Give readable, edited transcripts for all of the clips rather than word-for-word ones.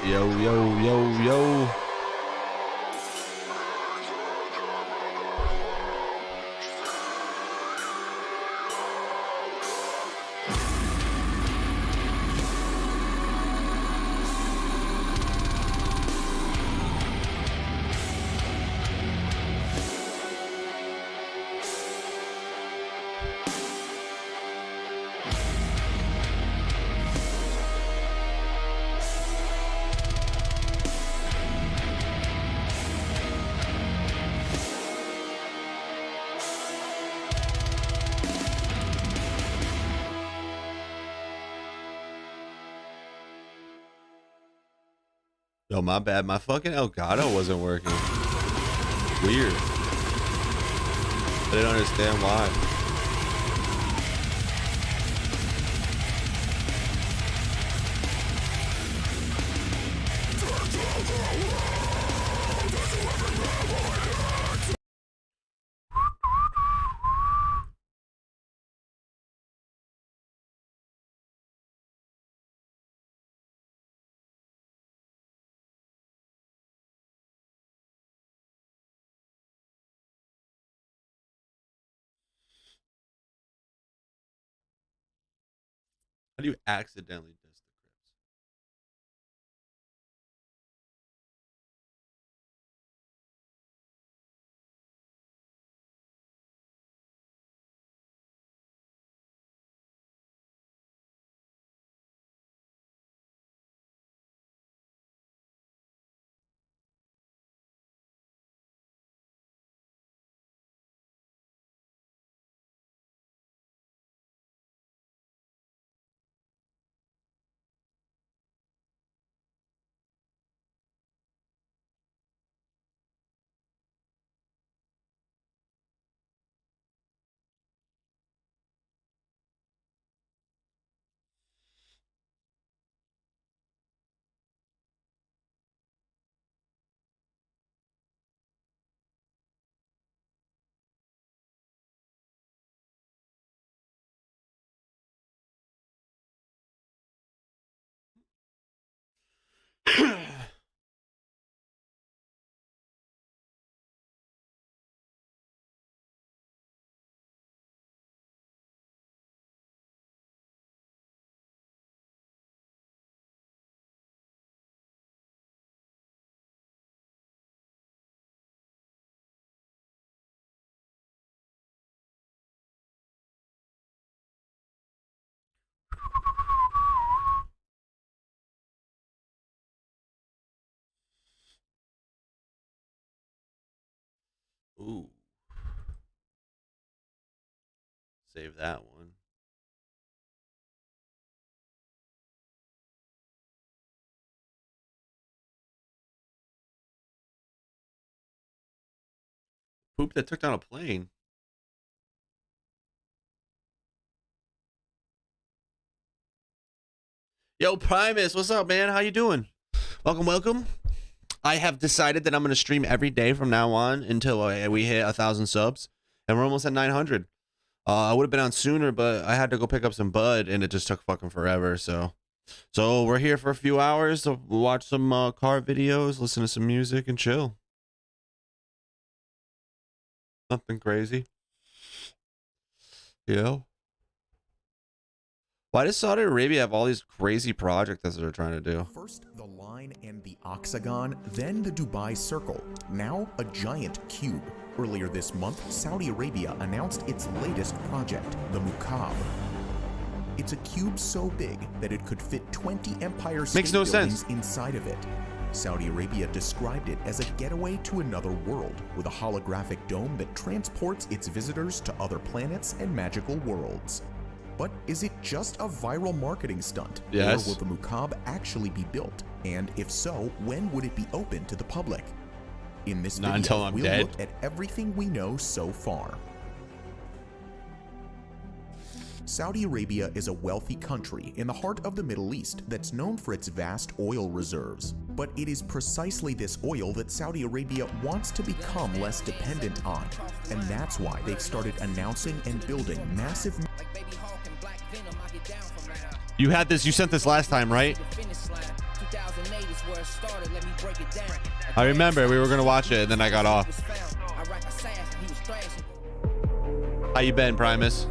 Yo, yo, yo, yo. Yo, my bad. My fucking Elgato wasn't working. Weird. I didn't understand why. How do you accidentally diss the Crips? Ooh. Save that one. Poop that took down a plane. Yo, Primus, what's up, man? How you doing? Welcome, welcome. I have decided that I'm going to stream every day from now on until we hit 1,000 subs, and we're almost at 900. I would have been on sooner, but I had to go pick up some bud, and it just took fucking forever. So we're here for a few hours to watch some car videos, listen to some music, and chill. Nothing crazy. You know? Why does Saudi Arabia have all these crazy projects that they're trying to do? First the line and the octagon, then the Dubai circle, now a giant cube. Earlier this month, Saudi Arabia announced its latest project, the Mukaab. It's a cube so big that it could fit 20 Empire State Buildings inside of it. Saudi Arabia described it as a getaway to another world, with a holographic dome that transports its visitors to other planets and magical worlds. But is it just a viral marketing stunt? Yes. Or will the Mukaab actually be built? And if so, when would it be open to the public? In this video, we'll look at everything we know so far. Saudi Arabia is a wealthy country in the heart of the Middle East that's known for its vast oil reserves. But it is precisely this oil that Saudi Arabia wants to become less dependent on. And that's why they've started announcing and building massive... You had this, you sent this last time, right? I remember we were gonna watch it and then I got off. How you been, Primus?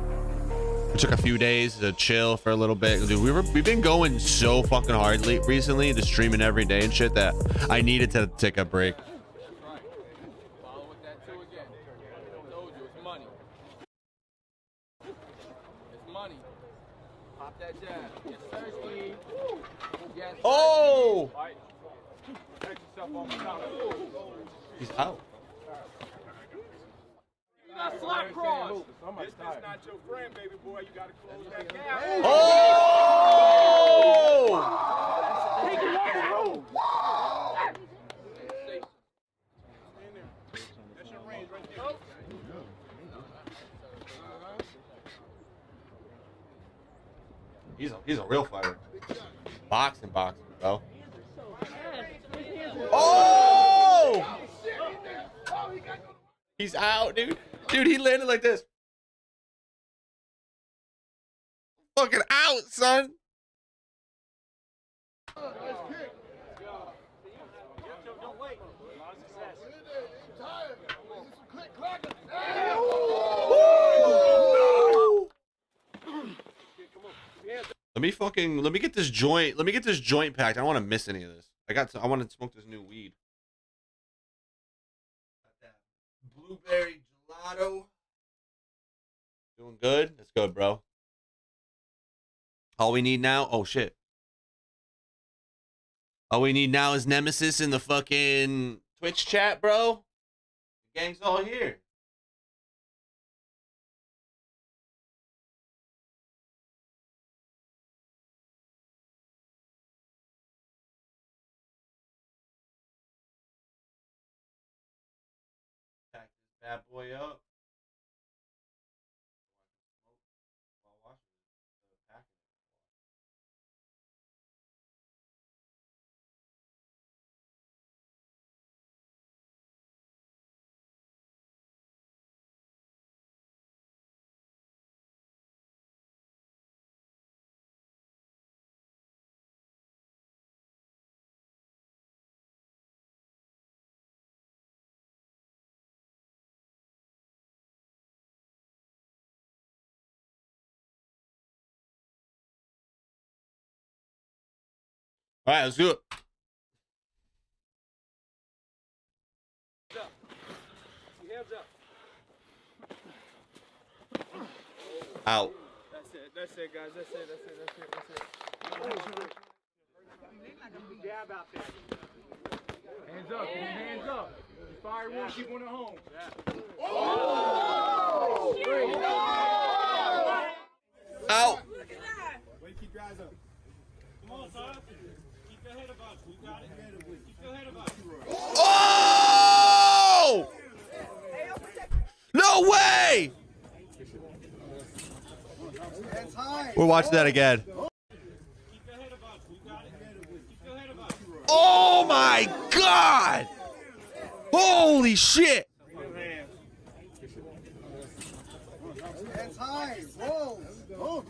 We took a few days to chill for a little bit. Dude, we've been going so fucking hard recently, just streaming every day and shit, that I needed to take a break. Oh! He's out. Slap cross. This is not your friend, baby boy. You gotta close that gap. Oh! That's your range right there. He's a real fighter. Boxing, bro. Oh! He's out, dude. Dude, he landed like this. Fucking out, son. Let me get this joint. Let me get this joint packed. I don't want to miss any of this. I want to smoke this new weed. Blueberry gelato. Doing good? That's good, bro. All we need now, oh shit. All we need now is Nemesis in the fucking Twitch chat, bro. The gang's all here. Pack this bad boy up. All right, let's do it. Hands up. Out. That's it, guys. That's it. Jab out there. Hands up, hands up. Fire one, keep one at home. Yeah. Oh! Out. Wait, keep your eyes up. Come on, son. Keep your head above. You got it. Keep your head above. Oh! No way! We're watching that again. Oh my God! Holy shit! Hands high. Whoa. Oh,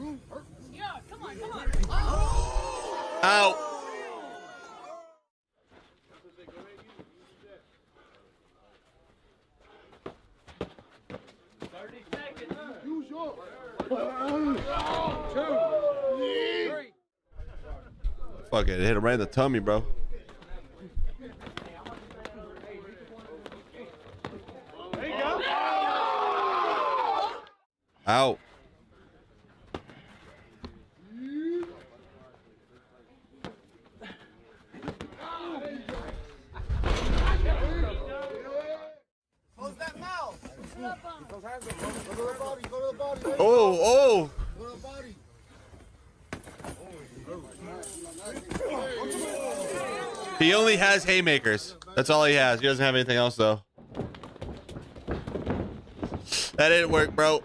yeah, come on. Out. Use your. 2, 3. Fuck it, hit him right in the tummy, bro. There you go. Out. Close that mouth. Those hands up. Go to the body. Go to the body. Oh. Go to the body. He only has haymakers. That's all he has. He doesn't have anything else, though. That didn't work, bro.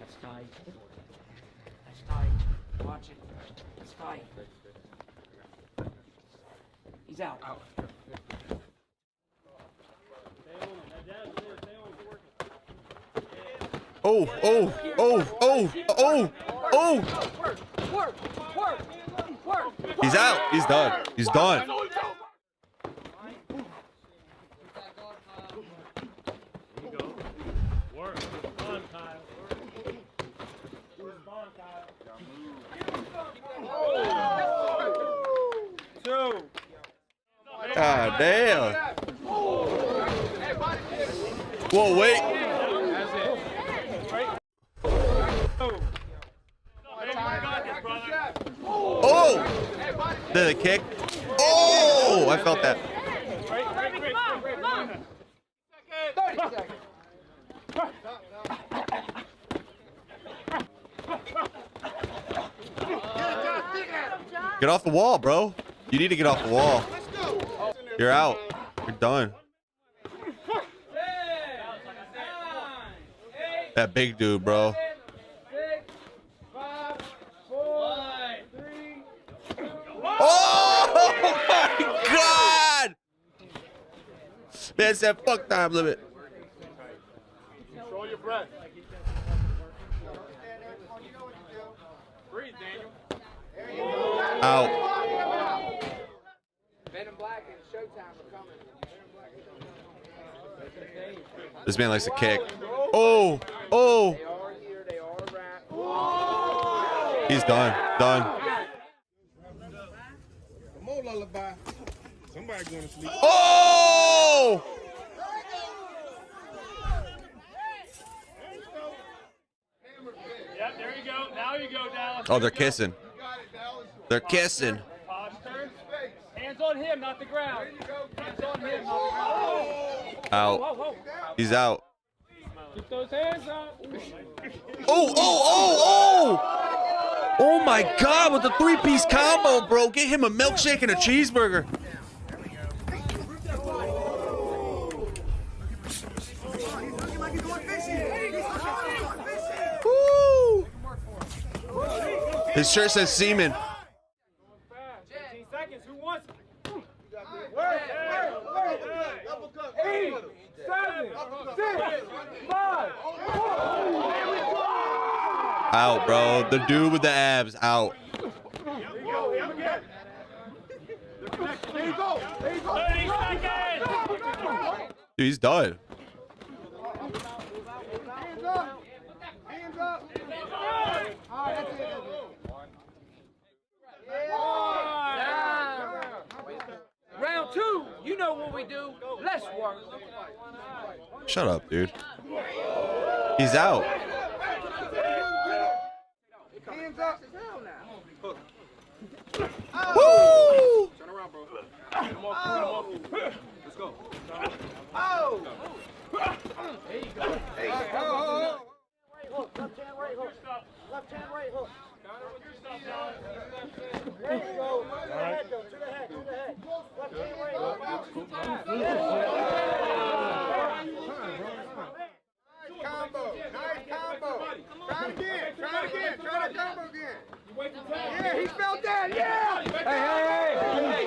That's tight. That's tight. Watch it. That's tight. He's out. Oh. Work. He's out. He's done. He's done. God damn. Whoa, wait. Oh! Did it kick? Oh! I felt that. Get off the wall, bro. You need to get off the wall. You're out. You're done. That big dude, bro. Oh my God! Man said fuck time limit. Control your breath. Breathe, Daniel. Out. Men in Black and Showtime are coming. This man likes to kick. Oh! Oh! They are here. They are wrapped. He's done. Done. Come on, lullaby. Somebody going to sleep. Oh! Yep, there you go. Now you go, Dallas. Oh, they're kissing. They're kissing. Posture. Hands on him, not the ground. Hands on him, not the ground. Out. He's out. Keep those hands up. Oh, oh, oh, oh! Oh my God, with the three-piece combo, bro. Get him a milkshake and a cheeseburger. Woo! His shirt says Seaman. 15 seconds. Who wants it? Eight, 7, 6, 5. Out, bro. The dude with the abs, out. There you go. 30 seconds. Dude, he's done. Hands up. Hands up. All right, that's it. Round 2, you know what we do. Less work. Shut up, dude. He's out. Hands up. Woo! Turn around, bro. Come on. Let's go. Oh. There you go. There you go. Left hand, right hook. Left hand, right hook. There you go. To the head, though. To the head. To the head. Left hand, right hook. Nice combo. Nice combo. Try it again. Try it again. Try the combo again. Yeah, he felt that. Yeah. Hey.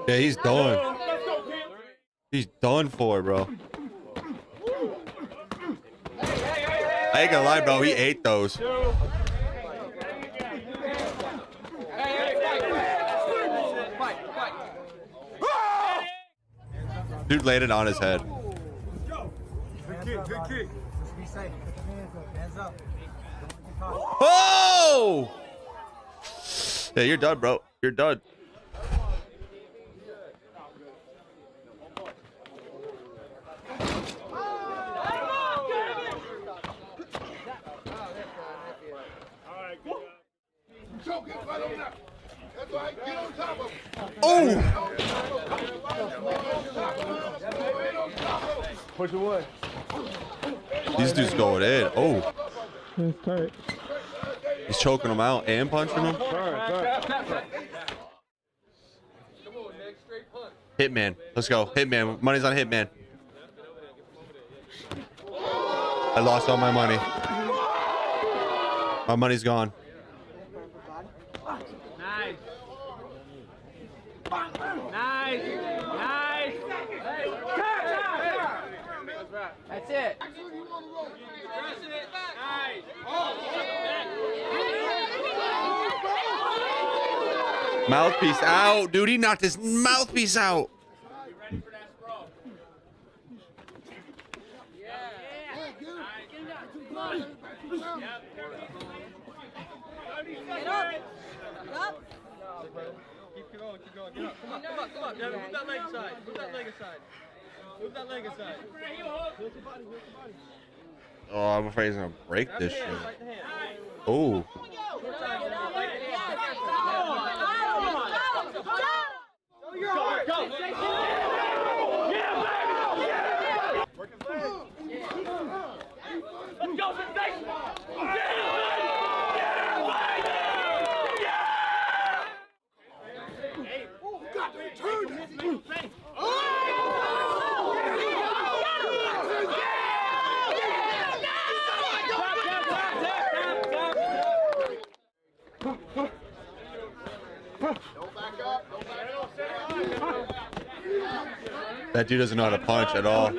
Yeah, he's done. He's done for, bro. I ain't gonna lie, bro. He ate those. Dude laid it on his head. Good kick. Oh! Yeah, you're done, bro. You're done. Oh! Push away. These dudes going in. Oh. He's choking him out and punching him. Hitman. Let's go. Hitman. Money's on Hitman. I lost all my money. My money's gone. Nice. Nice. Nice. That's it. Mouthpiece out. Dude, he knocked his mouthpiece out. Keep going. Get up. Come on. Devin, move that leg aside. Move that leg aside. Oh, I'm afraid he's gonna break this shit. Fight the hand. Oh. That dude doesn't know how to punch at all.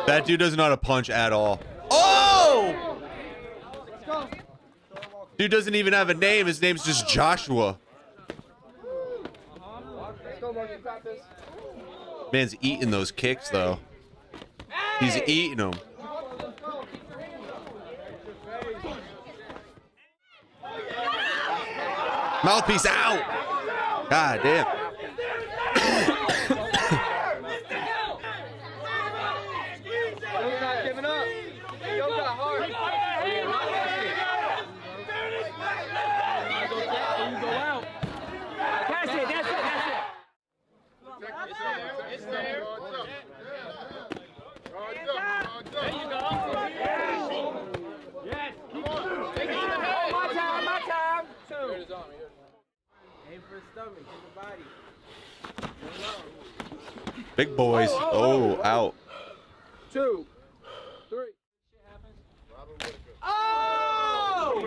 That dude doesn't know how to punch at all. Oh! Dude doesn't even have a name. His name's just Joshua. Man's eating those kicks, though. He's eating them. Mouthpiece out! God damn. Big boys. Oh, out. 2, 3. Oh!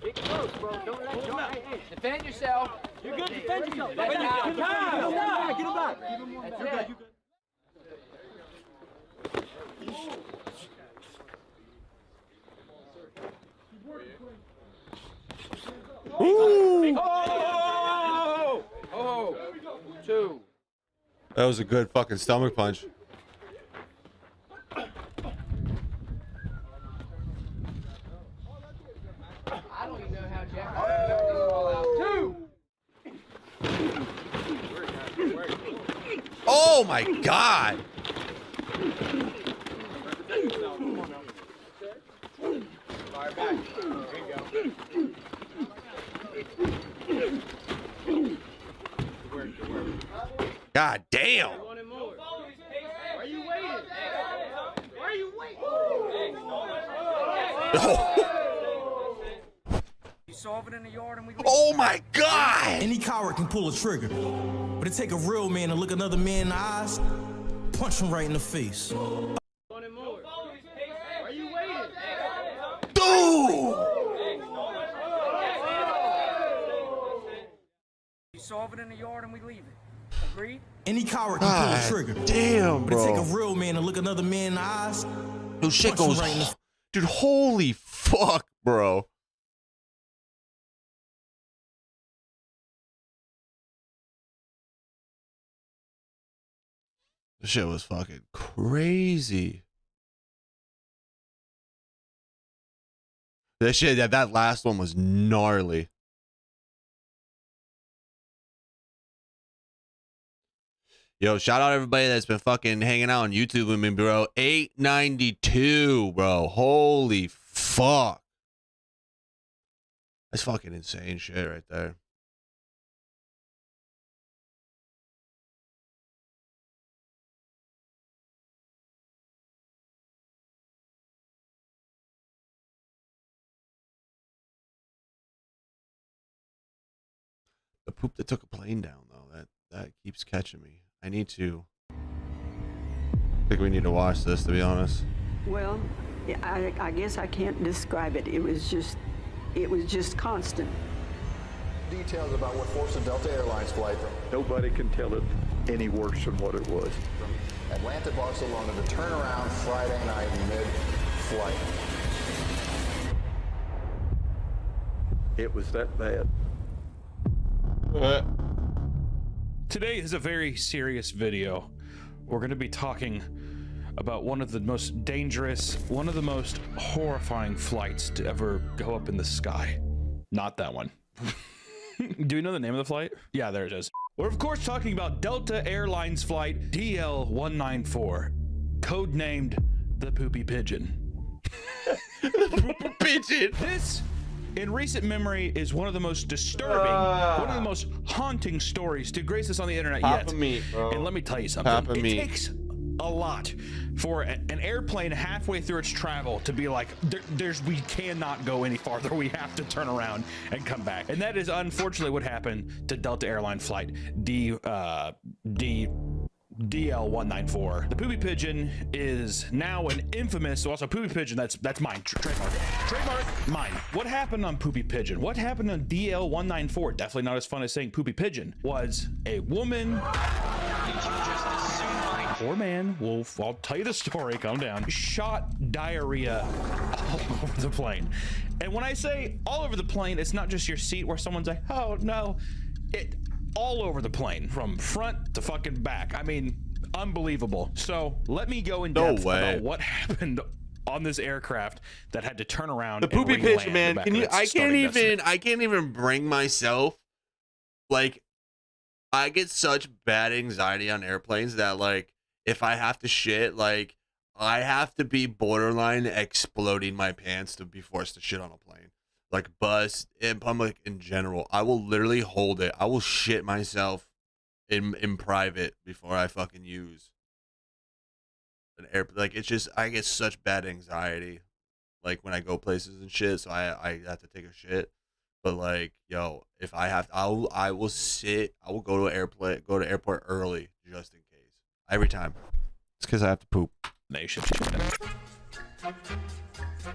Get close, bro. Don't let go. Hey. Defend yourself. You're good. Defend yourself. Get him back. Get him back. That's it. Ooh. Oh! 2. That was a good fucking stomach punch. I don't even know how Jack got these all out. 2. Oh my God. Fire back. There you go. God damn. Why are you waiting? You solve it in the yard and we leave. Oh my God. Any coward can pull a trigger, but it take a real man to look another man in the eyes, punch him right in the face. One and more. Why are you waiting? Dude. You solve it in the yard and we leave it. Agreed? Any coward can pull a trigger, Damn, but it take bro. a real man to look another man in the eyes. Dude, shit punch him goes. right in the Dude, holy fuck, bro. This shit was fucking crazy. That last one was gnarly. Yo, shout out everybody that's been fucking hanging out on YouTube with me, bro. 892, bro. Holy fuck. That's fucking insane shit right there. The poop that took a plane down, though, that keeps catching me. I think we need to watch this, to be honest. Well, I guess I can't describe it. It was just constant. Details about what forced the Delta Airlines flight Nobody can tell it any worse than what it was. from Atlanta to Barcelona to turn around Friday night mid-flight. It was that bad. Today is a very serious video. We're going to be talking about one of the most dangerous, one of the most horrifying flights to ever go up in the sky. Not that one. Do we know the name of the flight? Yeah, there it is. We're of course talking about Delta Airlines flight DL-194, codenamed the Poopy Pigeon. Pigeon. This, in recent memory, is one of the most disturbing, one of the most haunting stories to grace us on the internet yet. And let me tell you something. It takes a lot for an airplane halfway through its travel to be like, we cannot go any farther. We have to turn around and come back. And that is unfortunately what happened to Delta Airline flight DL-194. The Poopy Pigeon is now an infamous, also Poopy Pigeon, that's mine, trademark, mine. What happened on Poopy Pigeon? What happened on DL-194? Definitely not as fun as saying Poopy Pigeon. Was a woman, or man, I'll tell you the story, calm down, shot diarrhea all over the plane. And when I say all over the plane, it's not just your seat where someone's like, oh no, all over the plane, from front to fucking back. I mean, unbelievable. So let me go in depth about what happened on this aircraft that had to turn around. The Poopy Pigeon, man. I can't even bring myself. Like, I get such bad anxiety on airplanes that, like, if I have to shit, like, I have to be borderline exploding my pants to be forced to shit on a plane. Like bus, in public in general, I will literally hold it. I will shit myself in private before I fucking use an airplane. Like, it's just, I get such bad anxiety, like when I go places and shit. So I have to take a shit. But like, yo, if I have, I will go to the airport early just in case. Every time. It's because I have to poop. Nation.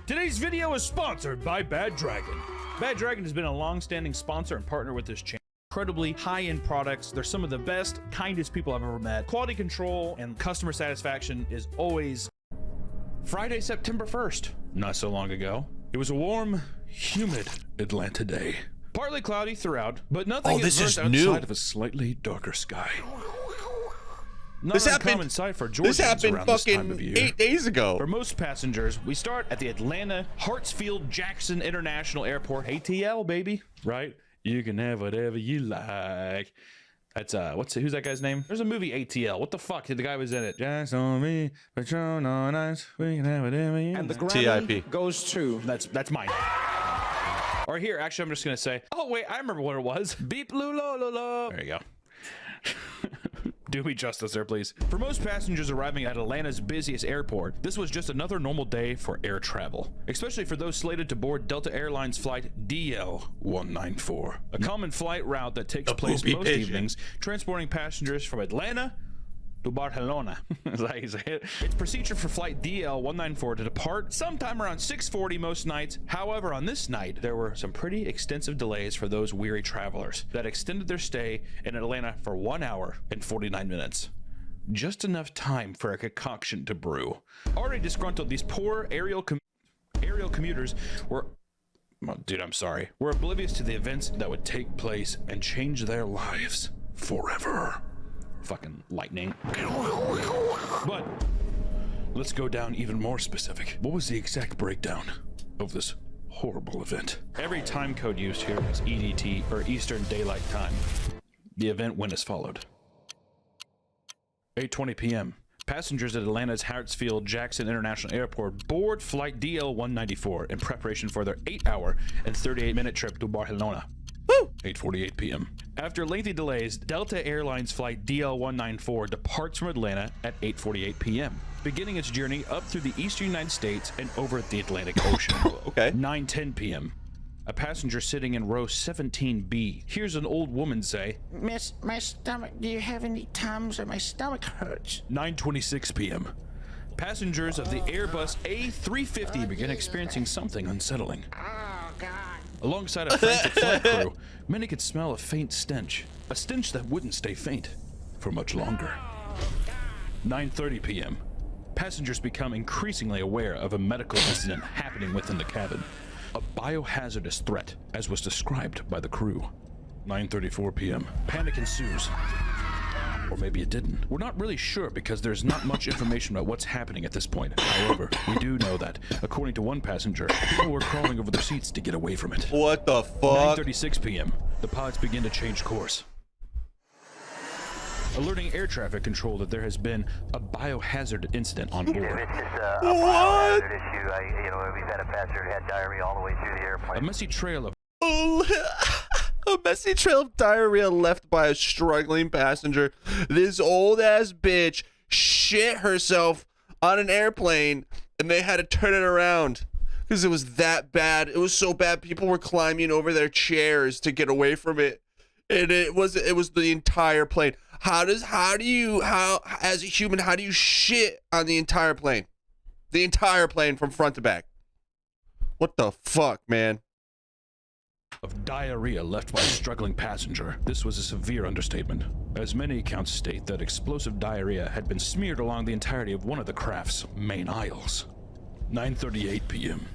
Today's video is sponsored by Bad Dragon. Bad Dragon has been a long-standing sponsor and partner with this channel. Incredibly high-end products. They're some of the best, kindest people I've ever met. Quality control and customer satisfaction is always. Friday, September 1st, not so long ago, it was a warm, humid Atlanta day. Partly cloudy throughout, but nothing is outside of a slightly darker sky. This happened fucking 8 days ago. For most passengers, we start at the Atlanta Hartsfield-Jackson International Airport, ATL, baby. Right? You can have whatever you like. That's who's that guy's name? There's a movie, ATL. What the fuck? The guy was in it. Just on me, Patron on us. We can have whatever you like. And the Grammy goes to. That's mine. Or here, actually, I'm just gonna say. Oh wait, I remember what it was. Beep loo lo lo lo. There you go. Do me justice there, please. For most passengers arriving at Atlanta's busiest airport, this was just another normal day for air travel, especially for those slated to board Delta Airlines flight DL-194, a common flight route that takes place most evenings, transporting passengers from Atlanta to Barcelona. Is that how you say it? It's procedure for flight DL-194 to depart sometime around 6:40 most nights. However, on this night, there were some pretty extensive delays for those weary travelers that extended their stay in Atlanta for 1 hour and 49 minutes. Just enough time for a concoction to brew. Already disgruntled, these poor aerial commuters were, dude, I'm sorry, were oblivious to the events that would take place and change their lives forever. Fucking lightning. But let's go down even more specific. What was the exact breakdown of this horrible event? Every time code used here is EDT, or Eastern Daylight Time. The event went as followed. 8:20 p.m. Passengers at Atlanta's Hartsfield-Jackson International Airport board flight DL-194 in preparation for their 8-hour and 38-minute trip to Barcelona. 8:48 p.m. After lengthy delays, Delta Airlines flight DL-194 departs from Atlanta at 8:48 p.m., beginning its journey up through the eastern United States and over the Atlantic Ocean. Okay. 9:10 p.m. A passenger sitting in row 17B hears an old woman say, Miss, my stomach, do you have any Tums or my stomach hurts? 9:26 p.m. Passengers of the Airbus A350 begin experiencing something unsettling. Oh, God. Alongside a frantic flight crew, many could smell a faint stench. A stench that wouldn't stay faint for much longer. 9:30 p.m. Passengers become increasingly aware of a medical incident happening within the cabin. A biohazardous threat, as was described by the crew. 9:34 p.m. Panic ensues. Or maybe it didn't. We're not really sure because there's not much information about what's happening at this point. However, we do know that, according to one passenger, people were crawling over their seats to get away from it. What the fuck? 9:36 p.m. the pods begin to change course, alerting air traffic control that there has been a biohazard incident on board. It's just a biohazard issue. We've had a passenger who had diarrhea all the way through the airplane. A messy trail of a messy trail of diarrhea left by a struggling passenger. This old ass bitch shit herself on an airplane, and they had to turn it around because it was that bad. It was so bad, people were climbing over their chairs to get away from it, and it was the entire plane. As a human, how do you shit on the entire plane? The entire plane from front to back. What the fuck, man? Of diarrhea left by a struggling passenger. This was a severe understatement, as many accounts state that explosive diarrhea had been smeared along the entirety of one of the craft's main aisles. 9:38 p.m.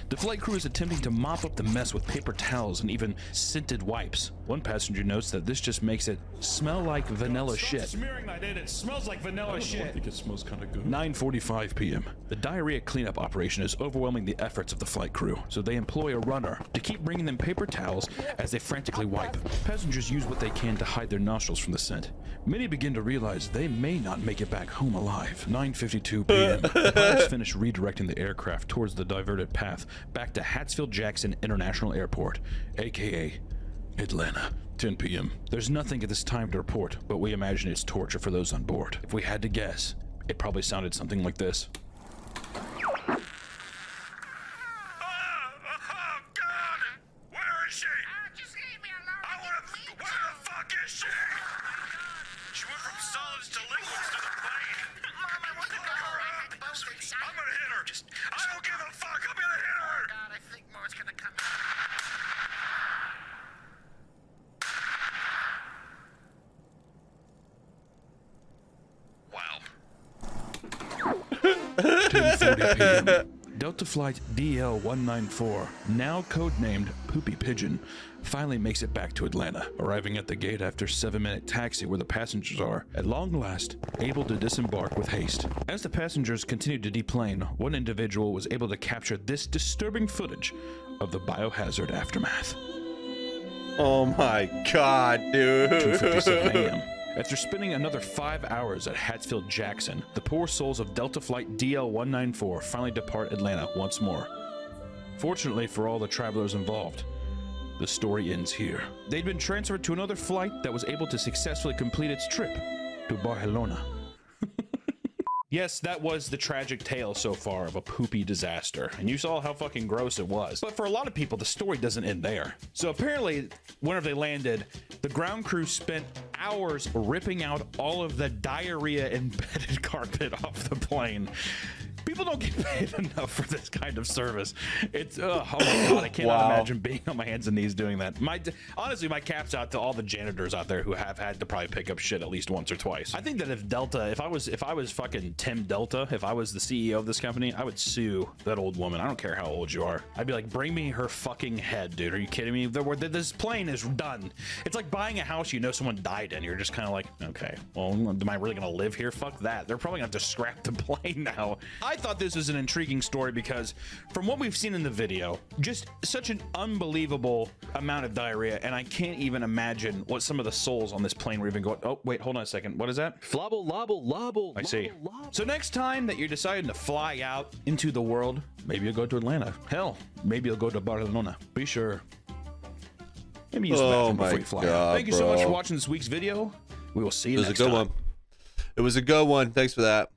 The flight crew is attempting to mop up the mess with paper towels and even scented wipes. One passenger notes that this just makes it smell like vanilla shit. Smearing that in, it smells like vanilla shit. I think it smells kind of good. 9:45 p.m. The diarrhea cleanup operation is overwhelming the efforts of the flight crew, so they employ a runner to keep bringing them paper towels as they frantically wipe. Passengers use what they can to hide their nostrils from the scent. Many begin to realize they may not make it back home alive. 9:52 p.m. The pilots finish redirecting the aircraft towards the diverted path back to Hartsfield-Jackson International Airport, aka Atlanta. 10 p.m. There's nothing at this time to report, but we imagine it's torture for those on board. If we had to guess, it probably sounded something like this. Delta Flight DL-194, now codenamed Poopy Pigeon, finally makes it back to Atlanta, arriving at the gate after a 7-minute taxi where the passengers are, at long last, able to disembark with haste. As the passengers continued to deplane, one individual was able to capture this disturbing footage of the biohazard aftermath. Oh my god, dude. 2:57 a.m. After spending another 5 hours at Hartsfield-Jackson, the poor souls of Delta Flight DL-194 finally depart Atlanta once more. Fortunately for all the travelers involved, the story ends here. They'd been transferred to another flight that was able to successfully complete its trip to Barcelona. Yes, that was the tragic tale so far of a poopy disaster, and you saw how fucking gross it was. But for a lot of people, the story doesn't end there. So apparently, whenever they landed, the ground crew spent hours ripping out all of the diarrhea-embedded carpet off the plane. People don't get paid enough for this kind of service. It's, oh my god, I cannot imagine being on my hands and knees doing that. Honestly, my cap's out to all the janitors out there who have had to probably pick up shit at least once or twice. I think that if I was fucking Tim Delta, if I was the CEO of this company, I would sue that old woman. I don't care how old you are. I'd be like, bring me her fucking head, dude. Are you kidding me? This plane is done. It's like buying a house you know someone died in. You're just kind of like, okay, well, am I really gonna live here? Fuck that. They're probably gonna have to scrap the plane now. I thought this was an intriguing story because from what we've seen in the video, just such an unbelievable amount of diarrhea, and I can't even imagine what some of the souls on this plane were even going. Oh wait, hold on a second, what is that? Flobble lobble lobble. I see. So next time that you're deciding to fly out into the world, maybe you'll go to Atlanta. Hell, maybe you'll go to Barcelona. Be sure, maybe use the bathroom before you fly out. Thank you so much for watching this week's video. We will see you next time. It was a good one. It was a good one. Thanks for that.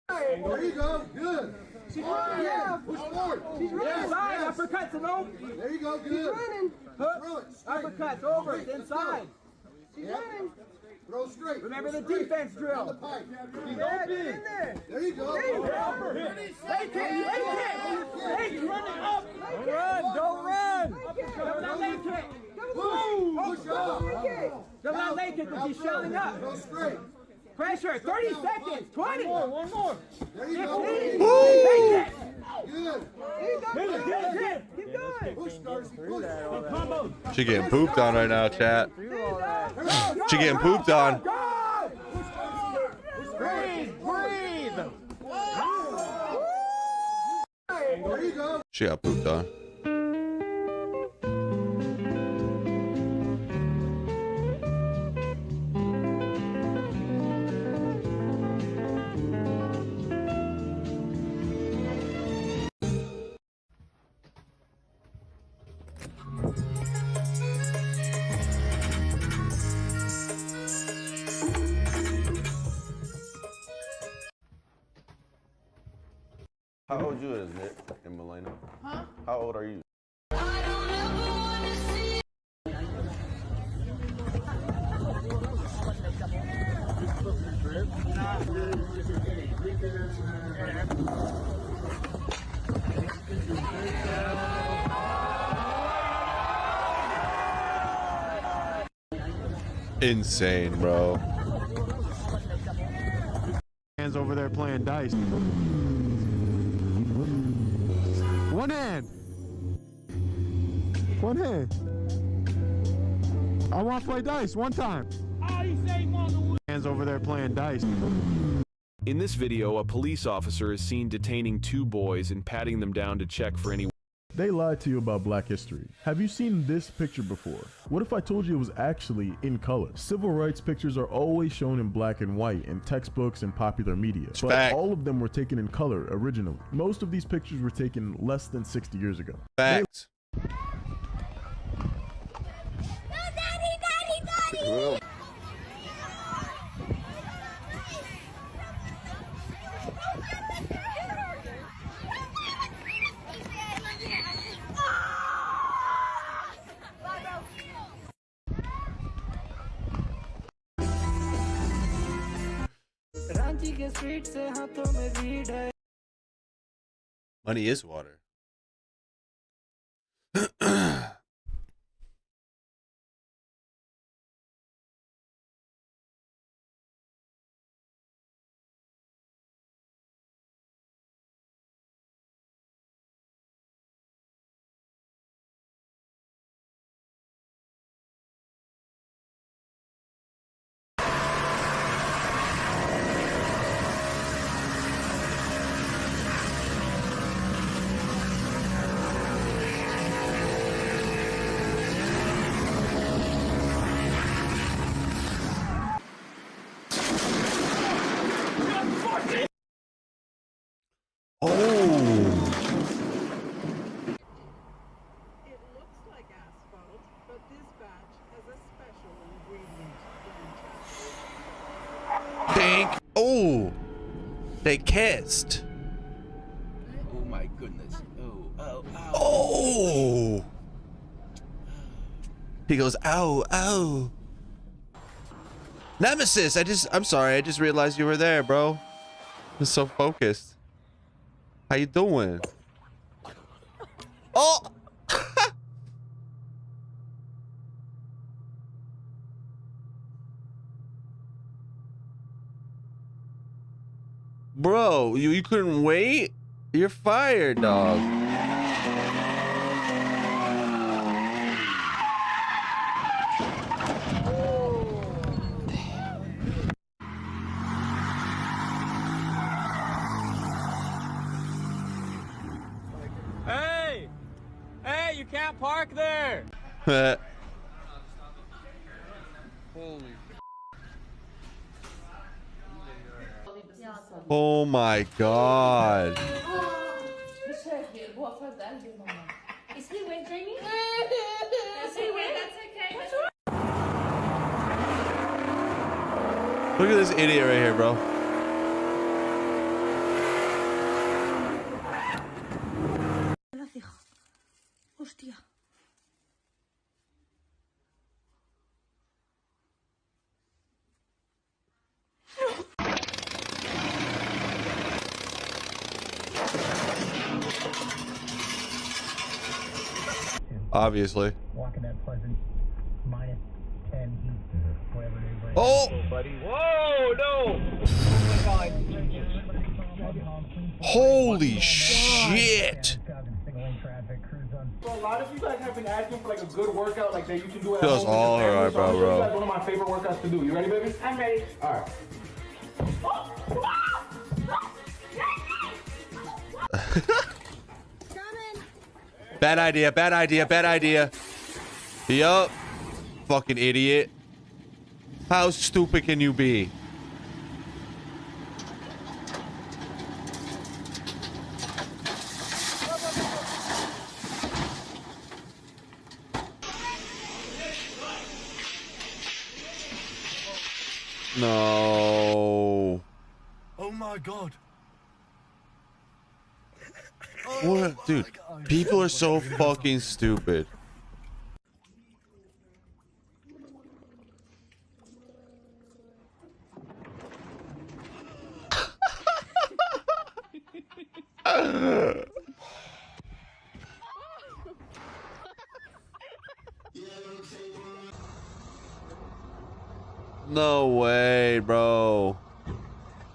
There you go, good. She's running. Yeah, push forward. She's running. Inside, uppercuts and over. There you go, good. She's running. Uppercuts over, inside. She's running. Throw straight. Remember the defense drill. The pipe. Keep open. There you go. Hey, kick. Hey, running up. Don't run. Don't run. Push up. The left leg kick will be shelling up. Go straight. Pressure, 30 seconds, 20. One more. There you go. 15. Good. Keep going. Push, Darcy, push. She getting pooped on right now, chat. She getting pooped on. Breathe. There you go. She got pooped on. How old you is, Nick and Milena? Huh? How old are you? Insane, bro. Hands over there playing dice. One hand. One hand. I want to play dice one time. Hands over there playing dice. In this video, a police officer is seen detaining two boys and patting them down to check for any. They lied to you about Black history. Have you seen this picture before? What if I told you it was actually in color? Civil rights pictures are always shown in black and white in textbooks and popular media, but Fact. all of them were taken in color originally. Most of these pictures were taken less than 60 years ago. Facts. Money is water. Oh, they kissed. Oh my goodness. Oh. Oh. He goes, ow, ow. Nemesis, I'm sorry, I just realized you were there, bro. I'm so focused. How you doing? Oh. Bro, you couldn't wait? You're fired, dog. Hey, you can't park there. Holy. Oh my God. Is he win, Jamie? Is he win? That's okay. Look at this idiot right here, bro. Hostia. Obviously. Walking at Pleasant, Oh! Buddy. Whoa, no! Holy shit! So a lot of you guys have been asking for like a good workout like that you can do at Feels home. all with your family. right, So I'll show bro. you guys one of my favorite workouts to do. You ready, baby? I'm ready. All right. Bad idea, bad idea, bad idea. Yup. Fucking idiot. How stupid can you be? No. Oh my god. What? Dude, people are so fucking stupid. No way, bro.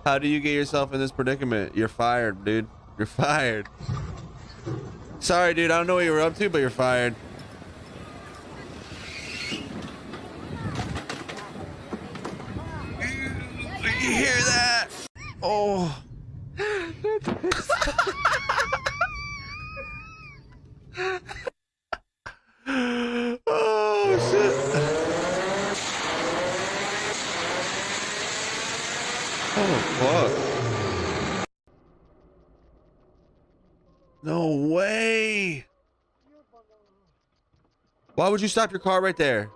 How do you get yourself in this predicament? You're fired, dude. You're fired. Sorry, dude. I don't know what you were up to, but you're fired. You hear that? Oh. Oh, shit. Oh, fuck. No way. Why would you stop your car right there?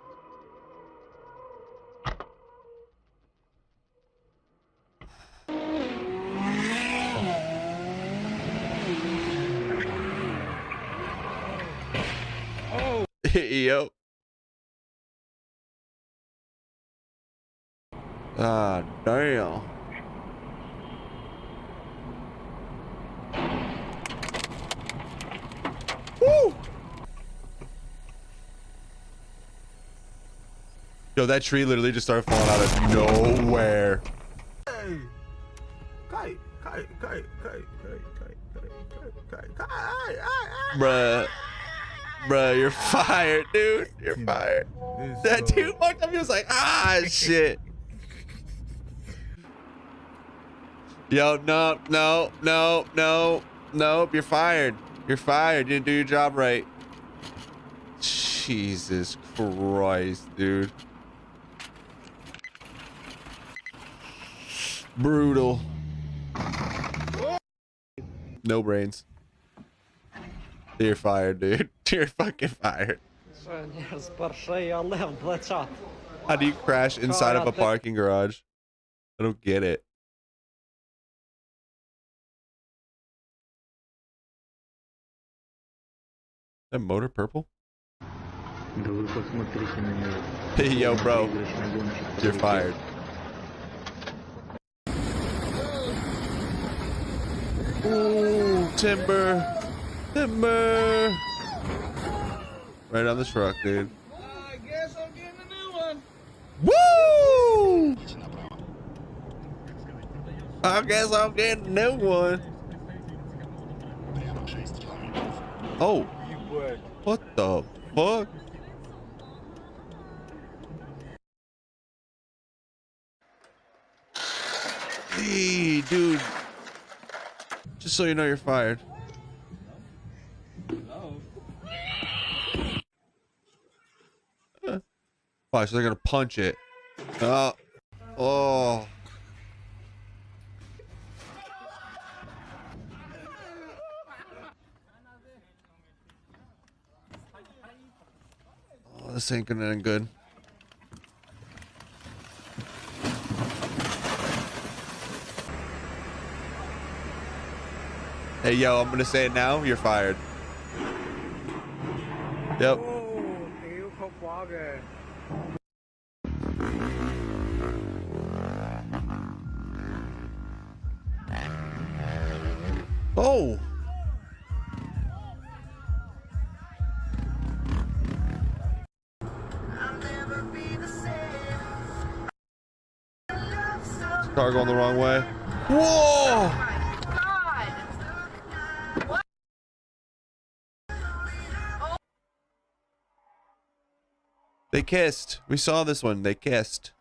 Oh. Yo. Ah, damn. Woo! Yo, that tree literally just started falling out of nowhere. Hey. Bruh. Bruh, you're fired, dude. You're fired. That dude walked up, he was like, ah, shit. Yo, nope, you're fired. You're fired. You didn't do your job right. Jesus Christ, dude. Brutal. No brains. You're fired, dude. You're fucking fired. How do you crash inside of a parking garage? I don't get it. That motor purple? Hey, yo, bro. You're fired. Ooh, timber. Timber. Right on the truck, dude. I guess I'm getting a new one. Woo! I guess I'm getting a new one. Oh. What the fuck? Hey, dude. Just so you know, you're fired. Why? So they're gonna punch it. Oh. Oh, this ain't gonna end good. Hey, yo, I'm gonna say it now. You're fired. Yep. Oh. Car going the wrong way. Whoa! They kissed. We saw this one. They kissed.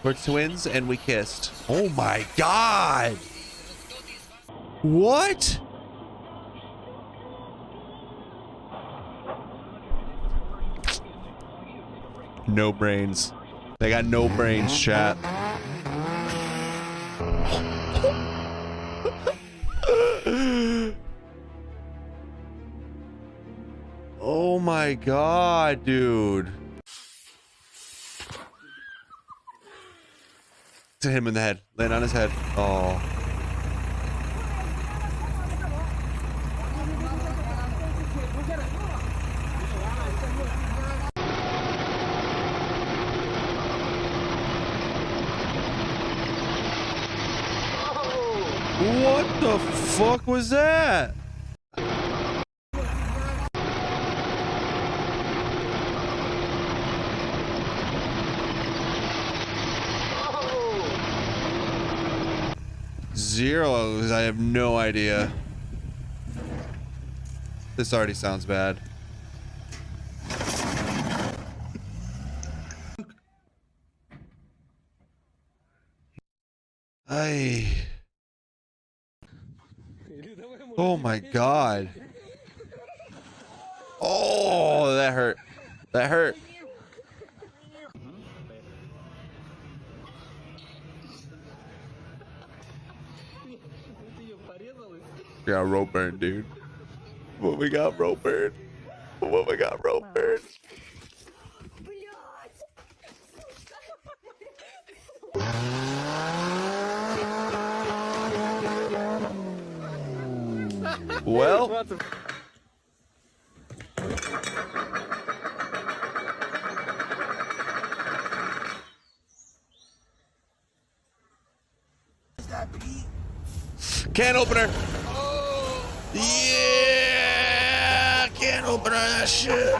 We're twins and we kissed. Oh my God. What? No brains. They got no brains, chat. Oh my God, dude. To him in the head. Land on his head. Oh. What the fuck was that? Zeros, I have no idea. This already sounds bad. Oh my God. Oh, that hurt. That hurt. We got rope burn, dude. What we got, rope burn? What we got, rope burn? Well. Can opener. Yeah, can opener that shit.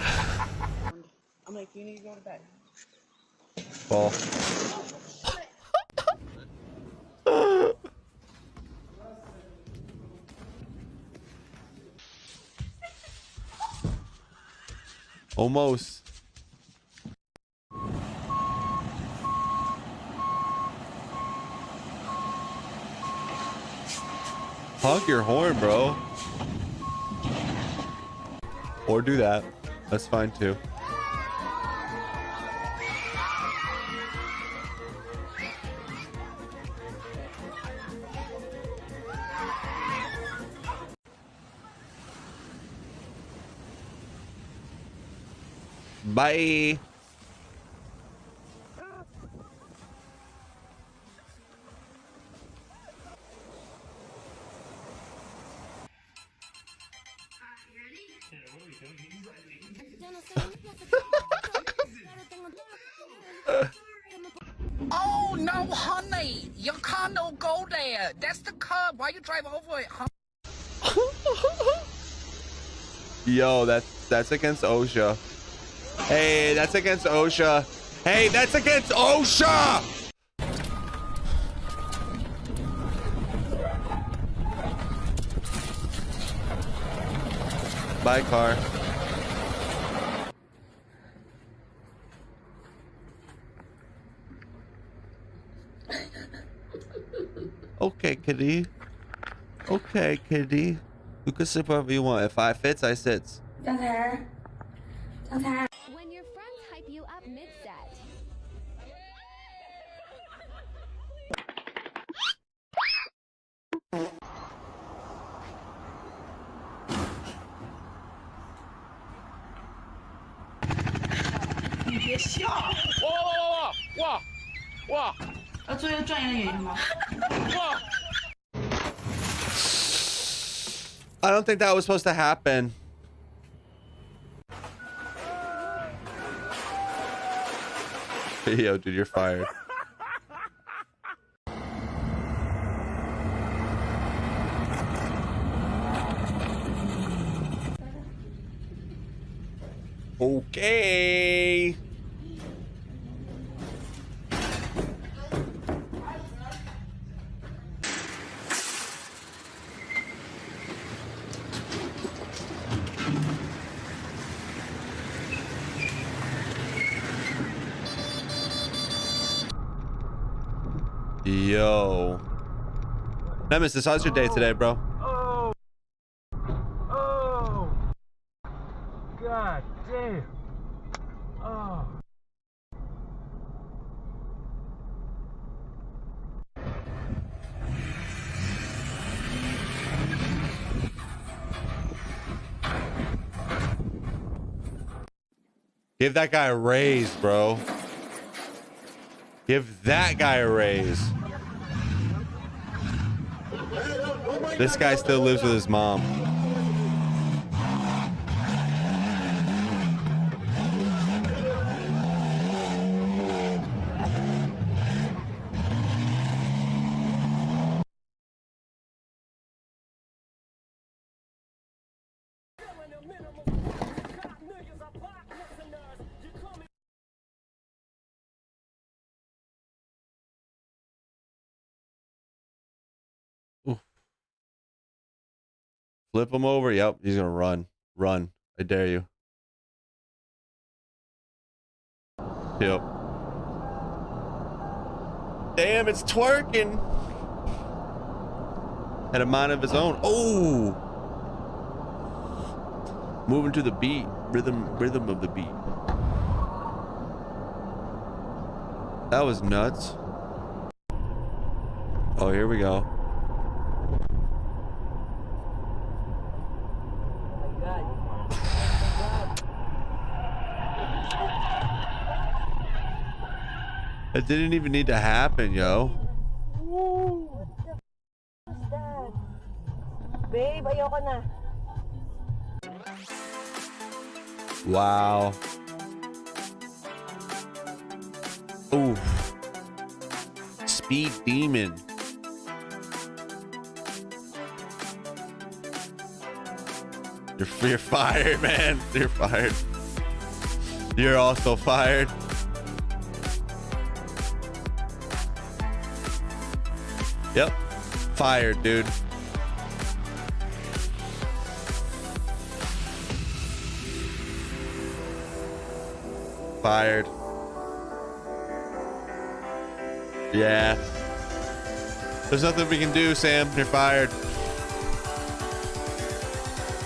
I'm like, you need to go to bed. Ball. Almost. Honk your horn, bro. Or do that. That's fine too. Bye. Oh no, honey, your car no go there. That's the curb. Why you drive over it, huh? Yo, that's against OSHA. Hey, that's against OSHA. Hey, that's against OSHA. Bye, car. Okay, kitty. Okay, kitty. You can sit wherever you want. If I fits, I sits. When your friends hype you up mid-set. I don't think that was supposed to happen. Yo, dude, you're fired. Okay. Yo. Nemesis, how's your day today, bro? Oh. Oh. God damn. Oh. Give that guy a raise, bro. Give that guy a raise. This guy still lives with his mom. Flip him over. Yep, he's gonna run. Run. I dare you. Yep. Damn, it's twerking. Had a mind of his own. Oh! Moving to the beat. Rhythm of the beat. That was nuts. Oh, here we go. It didn't even need to happen, yo. Babe, ayoko na. Wow. Ooh. Speed demon. You're fired, man. You're fired. You're also fired. Yep. Fired, dude. Fired. Yeah. There's nothing we can do, Sam. You're fired.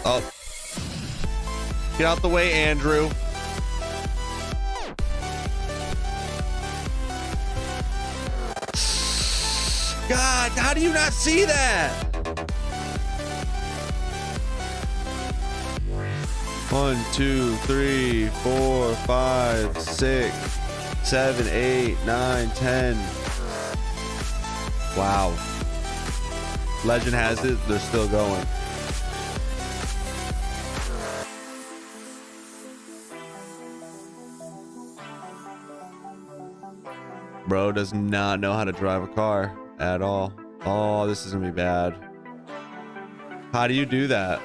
Oh. Get out the way, Andrew. God, how do you not see that? 1, 2, 3, 4, 5, 6, 7, 8, 9, 10. Wow. Legend has it, they're still going. Bro does not know how to drive a car at all. Oh, this is gonna be bad. How do you do that?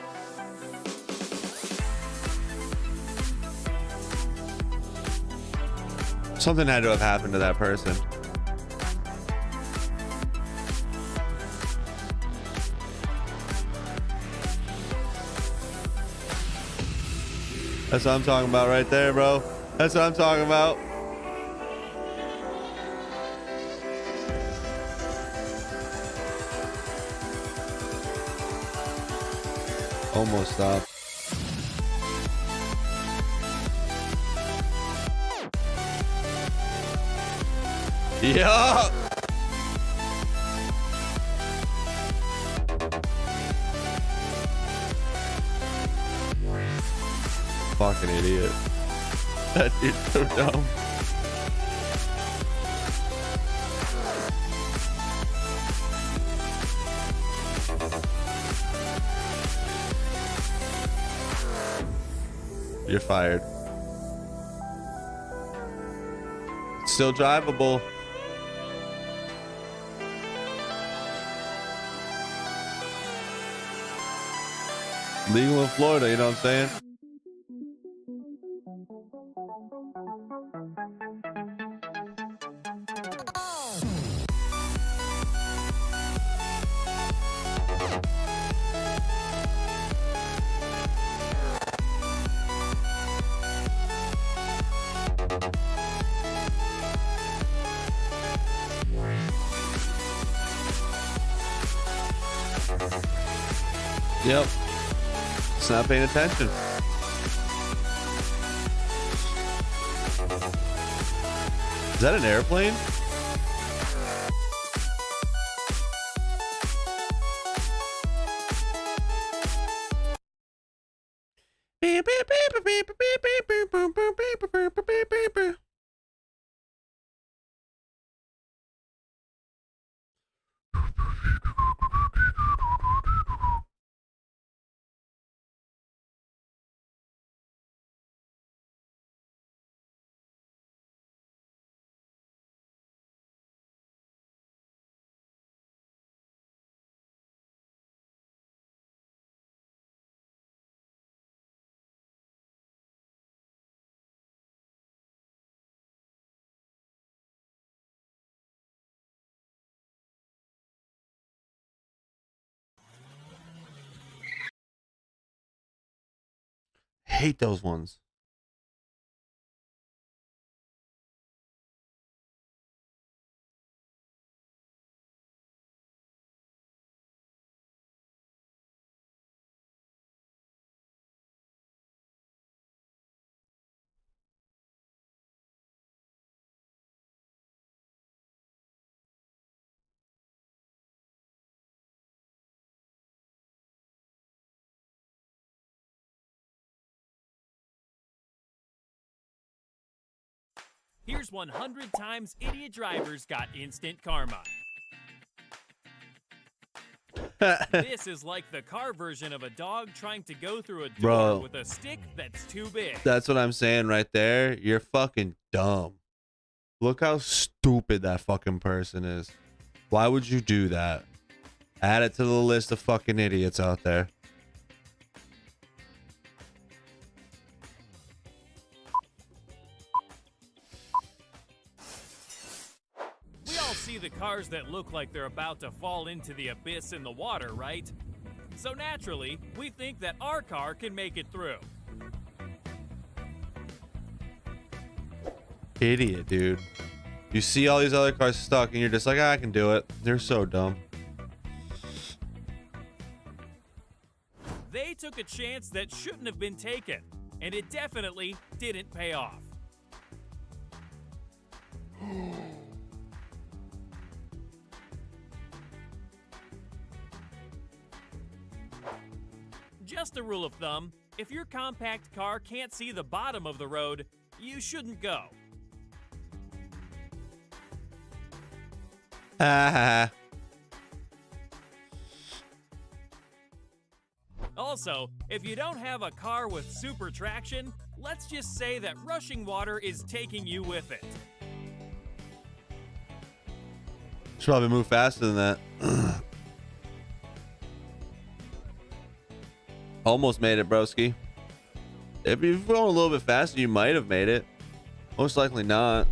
Something had to have happened to that person. That's what I'm talking about right there, bro. That's what I'm talking about. Almost stopped. Yeah. Fucking idiot. That dude's so dumb. You're fired. It's still drivable. Legal in Florida, you know what I'm saying? Yep. It's not paying attention. Is that an airplane? Hate those ones. Here's 100 times idiot drivers got instant karma. This is like the car version of a dog trying to go through a door Bro. with a stick that's too big. That's what I'm saying right there. You're fucking dumb. Look how stupid that fucking person is. Why would you do that? Add it to the list of fucking idiots out there. We all see the cars that look like they're about to fall into the abyss in the water, right? So naturally, we think that our car can make it through. Idiot, dude. You see all these other cars stuck and you're just like, I can do it. They're so dumb. They took a chance that shouldn't have been taken, and it definitely didn't pay off. Just a rule of thumb, if your compact car can't see the bottom of the road, you shouldn't go. Also, if you don't have a car with super traction, let's just say that rushing water is taking you with it. Should probably move faster than that. Almost made it, broski. If you've gone a little bit faster, you might have made it. Most likely not.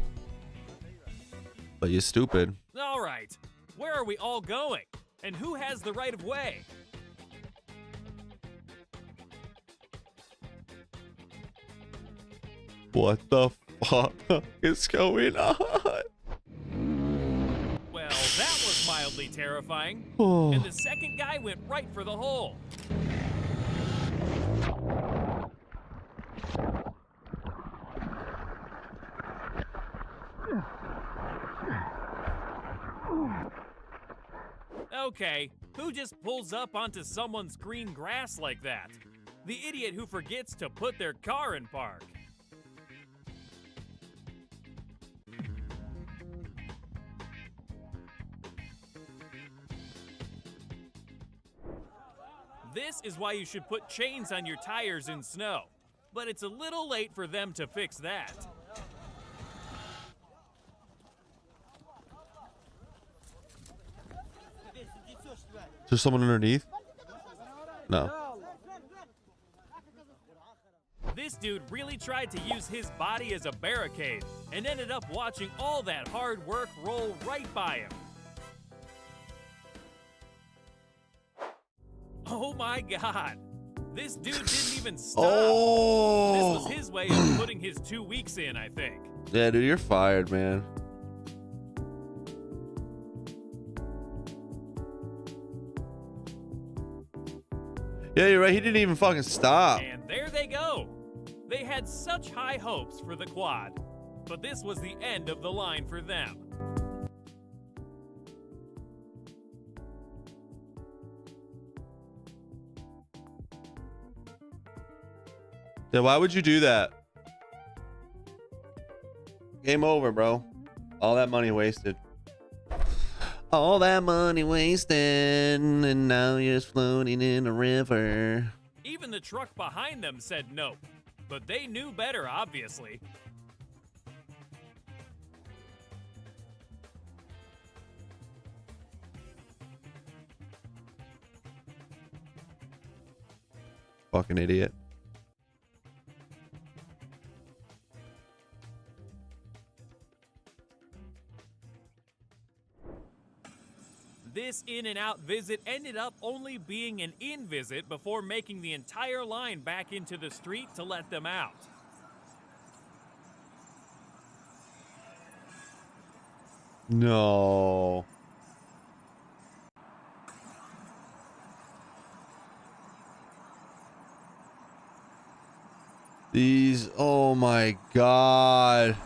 But you're stupid. All right, where are we all going? And who has the right of way? What the fuck is going on? Well, that was mildly terrifying. Oh. And the second guy went right for the hole. Okay, who just pulls up onto someone's green grass like that? The idiot who forgets to put their car in park. This is why you should put chains on your tires in snow. But it's a little late for them to fix that. Is there someone underneath? No. This dude really tried to use his body as a barricade and ended up watching all that hard work roll right by him. Oh my god. This dude didn't even stop. Oh. This was his way of putting his 2 weeks in, I think. Yeah, dude, you're fired, man. Yeah, you're right. He didn't even fucking stop. And there they go. They had such high hopes for the quad, but this was the end of the line for them. Yeah, why would you do that? Game over, bro. All that money wasted. All that money wasted, and now you're just floating in a river. Even the truck behind them said no, but they knew better, obviously. Fucking idiot. This in and out visit ended up only being an in visit before making the entire line back into the street to let them out. No. These, oh my God.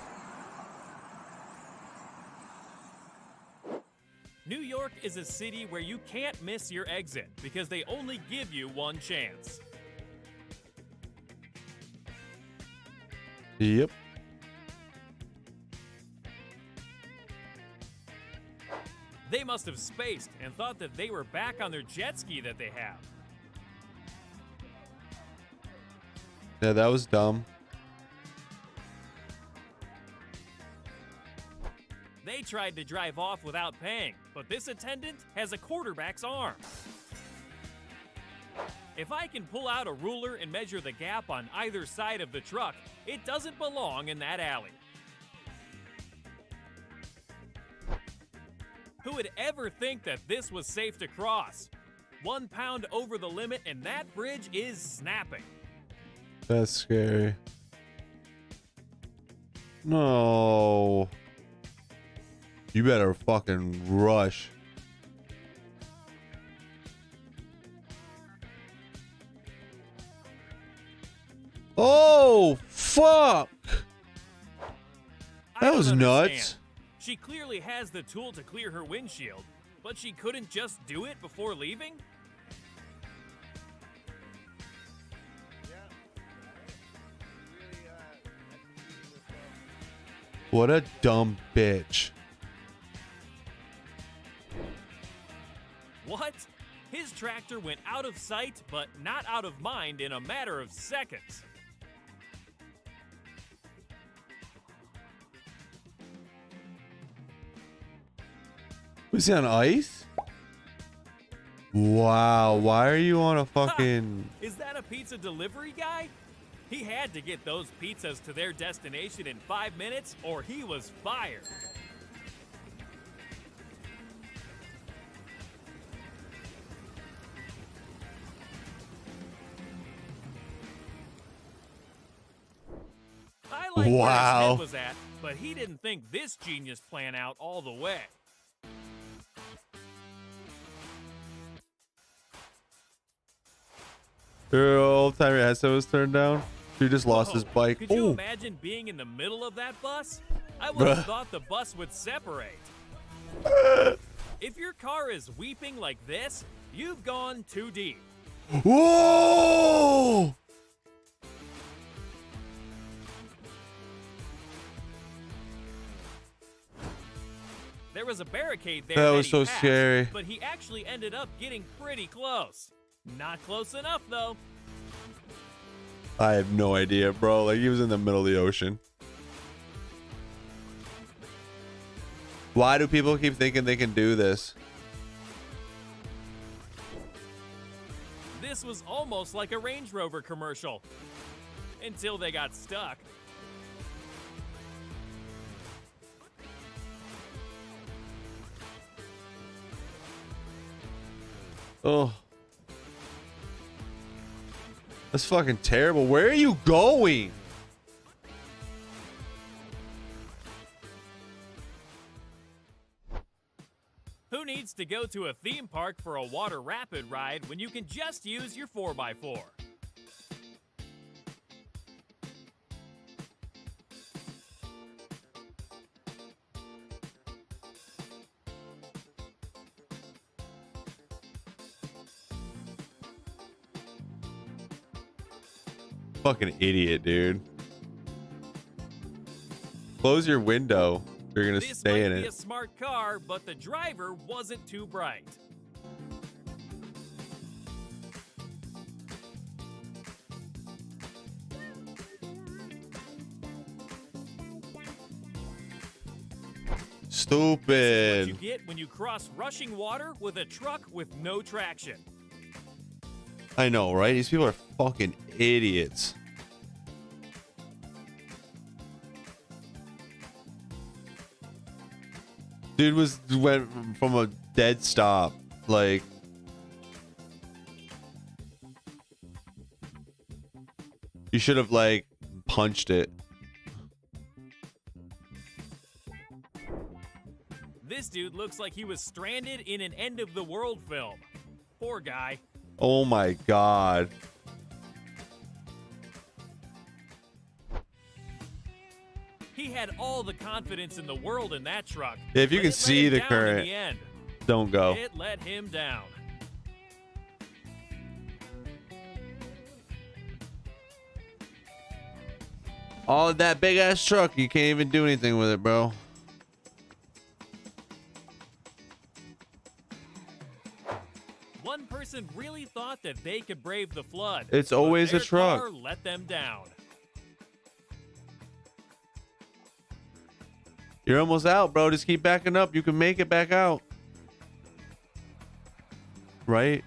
New York is a city where you can't miss your exit because they only give you one chance. Yep. They must have spaced and thought that they were back on their jet ski that they have. Yeah, that was dumb. They tried to drive off without paying, but this attendant has a quarterback's arm. If I can pull out a ruler and measure the gap on either side of the truck, it doesn't belong in that alley. Who would ever think that this was safe to cross? 1 pound over the limit and that bridge is snapping. That's scary. No. You better fucking rush. Oh, fuck. That was nuts. She clearly has the tool to clear her windshield, but she couldn't just do it before leaving? What a dumb bitch. What? His tractor went out of sight, but not out of mind in a matter of seconds. Was he on ice? Wow, why are you on a fucking... Is that a pizza delivery guy? He had to get those pizzas to their destination in 5 minutes, or he was fired. I like where his head was at, but he didn't think this genius plan out all the way. Your old timer headset was turned down. He just lost his bike. Could you imagine being in the middle of that bus? I would have thought the bus would separate. If your car is weeping like this, you've gone too deep. Whoa! There was a barricade there. That was so passed, scary. But he actually ended up getting pretty close. Not close enough, though. I have no idea, bro. Like, he was in the middle of the ocean. Why do people keep thinking they can do this? This was almost like a Range Rover commercial. Until they got stuck. Oh. That's fucking terrible. Where are you going? Who needs to go to a theme park for a water rapid ride when you can just use your 4x4? Fucking idiot, dude. Close your window. You're gonna This stay might in be it. a smart car, but the driver wasn't too bright. Stupid. You get when you cross rushing water with a truck with no traction. I know, right? These people are fucking idiots. Dude went from a dead stop, like. You should have like punched it. This dude looks like he was stranded in an end of the world film. Poor guy. Oh my god. He had all the confidence in the world in that truck. If you but can it let see him the down in current, the end. don't go. It let him down. All of that big ass truck, you can't even do anything with it, bro. One person really thought that they could brave the flood. It's but always a their truck. car let them down. You're almost out, bro. Just keep backing up. You can make it back out. Right?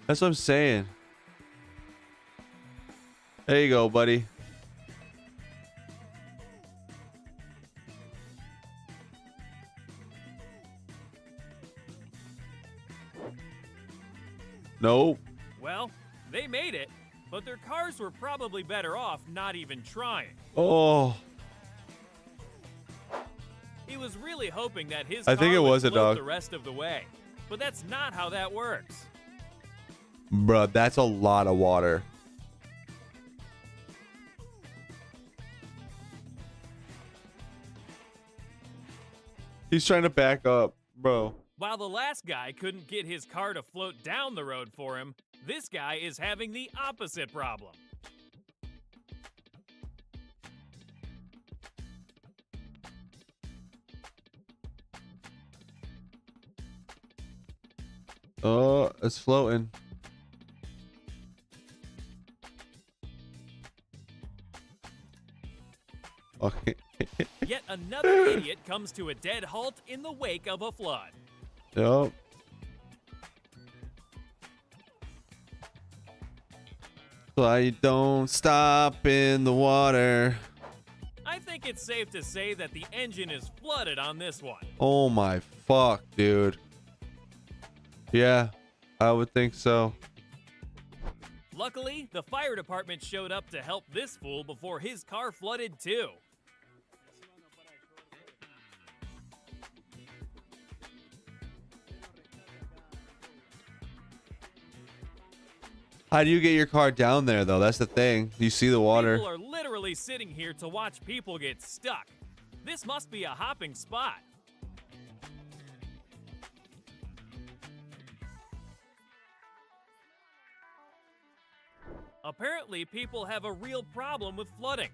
That's what I'm saying. There you go, buddy. Nope. Well, they made it, but their cars were probably better off not even trying. Oh. He was really hoping that his I car think it would was a float dog. the rest of the way. But that's not how that works. Bruh, that's a lot of water. He's trying to back up, bro. While the last guy couldn't get his car to float down the road for him, this guy is having the opposite problem. Oh, it's floating. Okay. Yet another idiot comes to a dead halt in the wake of a flood. Yup. I don't stop in the water. I think it's safe to say that the engine is flooded on this one. Oh my fuck, dude. Yeah, I would think so. Luckily, the fire department showed up to help this fool before his car flooded too. How do you get your car down there, though? That's the thing. You see the water. People are literally sitting here to watch people get stuck. This must be a hopping spot. Apparently, people have a real problem with flooding.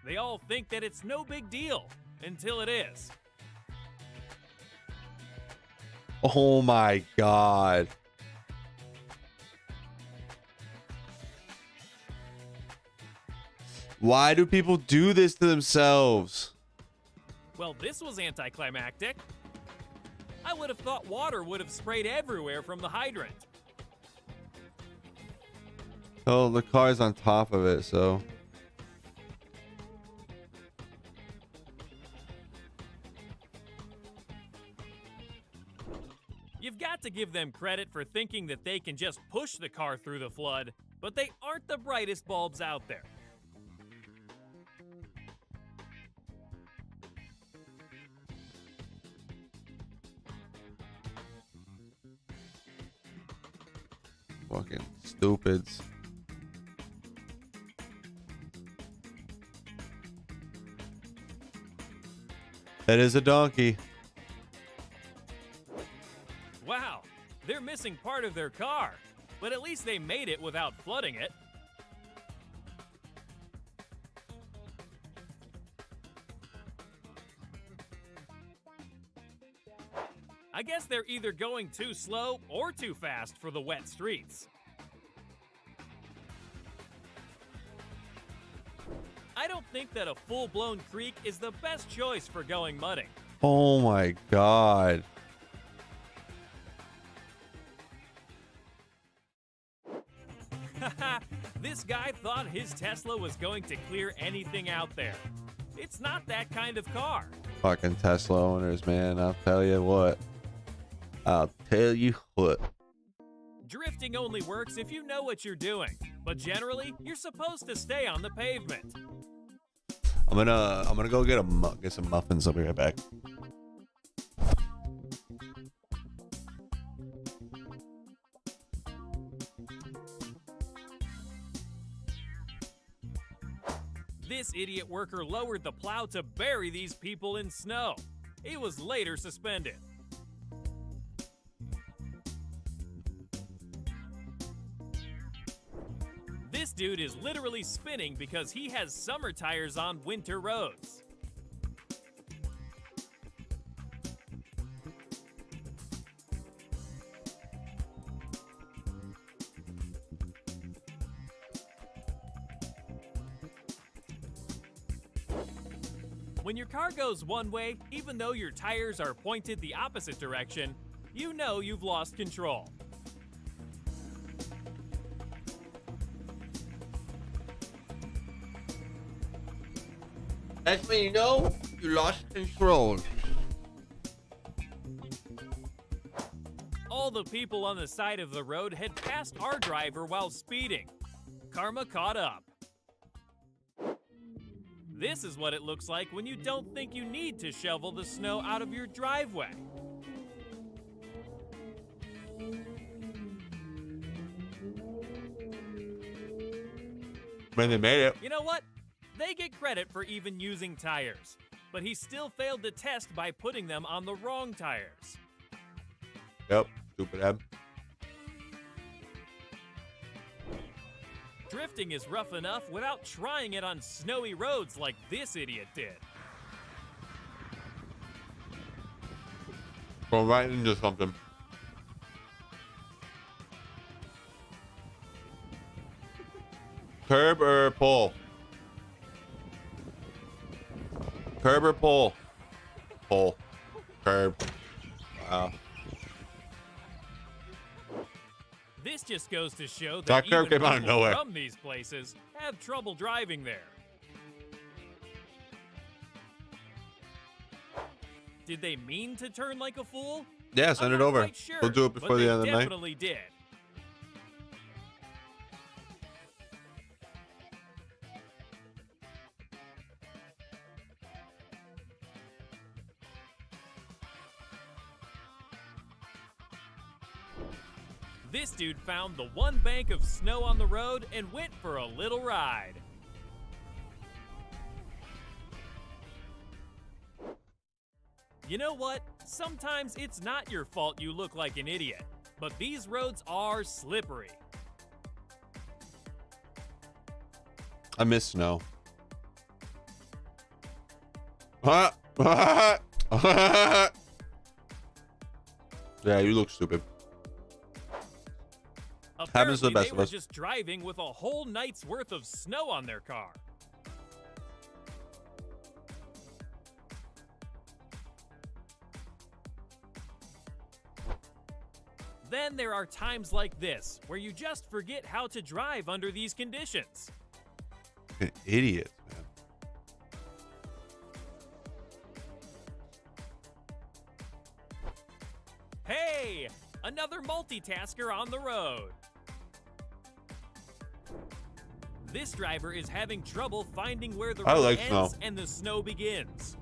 They all think that it's no big deal until it is. Oh my god. Why do people do this to themselves? Well, this was anticlimactic. I would have thought water would have sprayed everywhere from the hydrant. Oh, the car's on top of it, so. You've got to give them credit for thinking that they can just push the car through the flood, but they aren't the brightest bulbs out there. Fucking stupids. That is a donkey. Wow, they're missing part of their car, but at least they made it without flooding it. I guess they're either going too slow or too fast for the wet streets. I don't think that a full-blown creek is the best choice for going mudding. Oh my god. This guy thought his Tesla was going to clear anything out there. It's not that kind of car. Fucking Tesla owners, man. I'll tell you what. I'll tell you what. Drifting only works if you know what you're doing, but generally, you're supposed to stay on the pavement. I'm gonna go get some muffins. I'll be right back. This idiot worker lowered the plow to bury these people in snow. He was later suspended. This dude is literally spinning because he has summer tires on winter roads. When your car goes one way, even though your tires are pointed the opposite direction, you know you've lost control. That's when you know you lost control. All the people on the side of the road had passed our driver while speeding. Karma caught up. This is what it looks like when you don't think you need to shovel the snow out of your driveway. When they made it. You know what? They get credit for even using tires, but he still failed the test by putting them on the wrong tires. Yep, stupid Ab. Drifting is rough enough without trying it on snowy roads like this idiot did. Go right into something. Curb or pull? Curb or pull? Pull. Curb. Wow. This just goes to show That that curve even came out of people nowhere. from these places have trouble driving there. Did they mean to turn like a fool? Yeah, send I'm it not over. quite sure, We'll do it but before the they end of the night. definitely did. This dude found the one bank of snow on the road and went for a little ride. You know what? Sometimes it's not your fault you look like an idiot, but these roads are slippery. I miss snow. Yeah, you look stupid. Happens to the Apparently, best they of were us. just driving with a whole night's worth of snow on their car. Then there are times like this, where you just forget how to drive under these conditions. An idiot, man. Hey, another multitasker on the road. This driver is having trouble finding where the I road like ends snow. and the snow begins.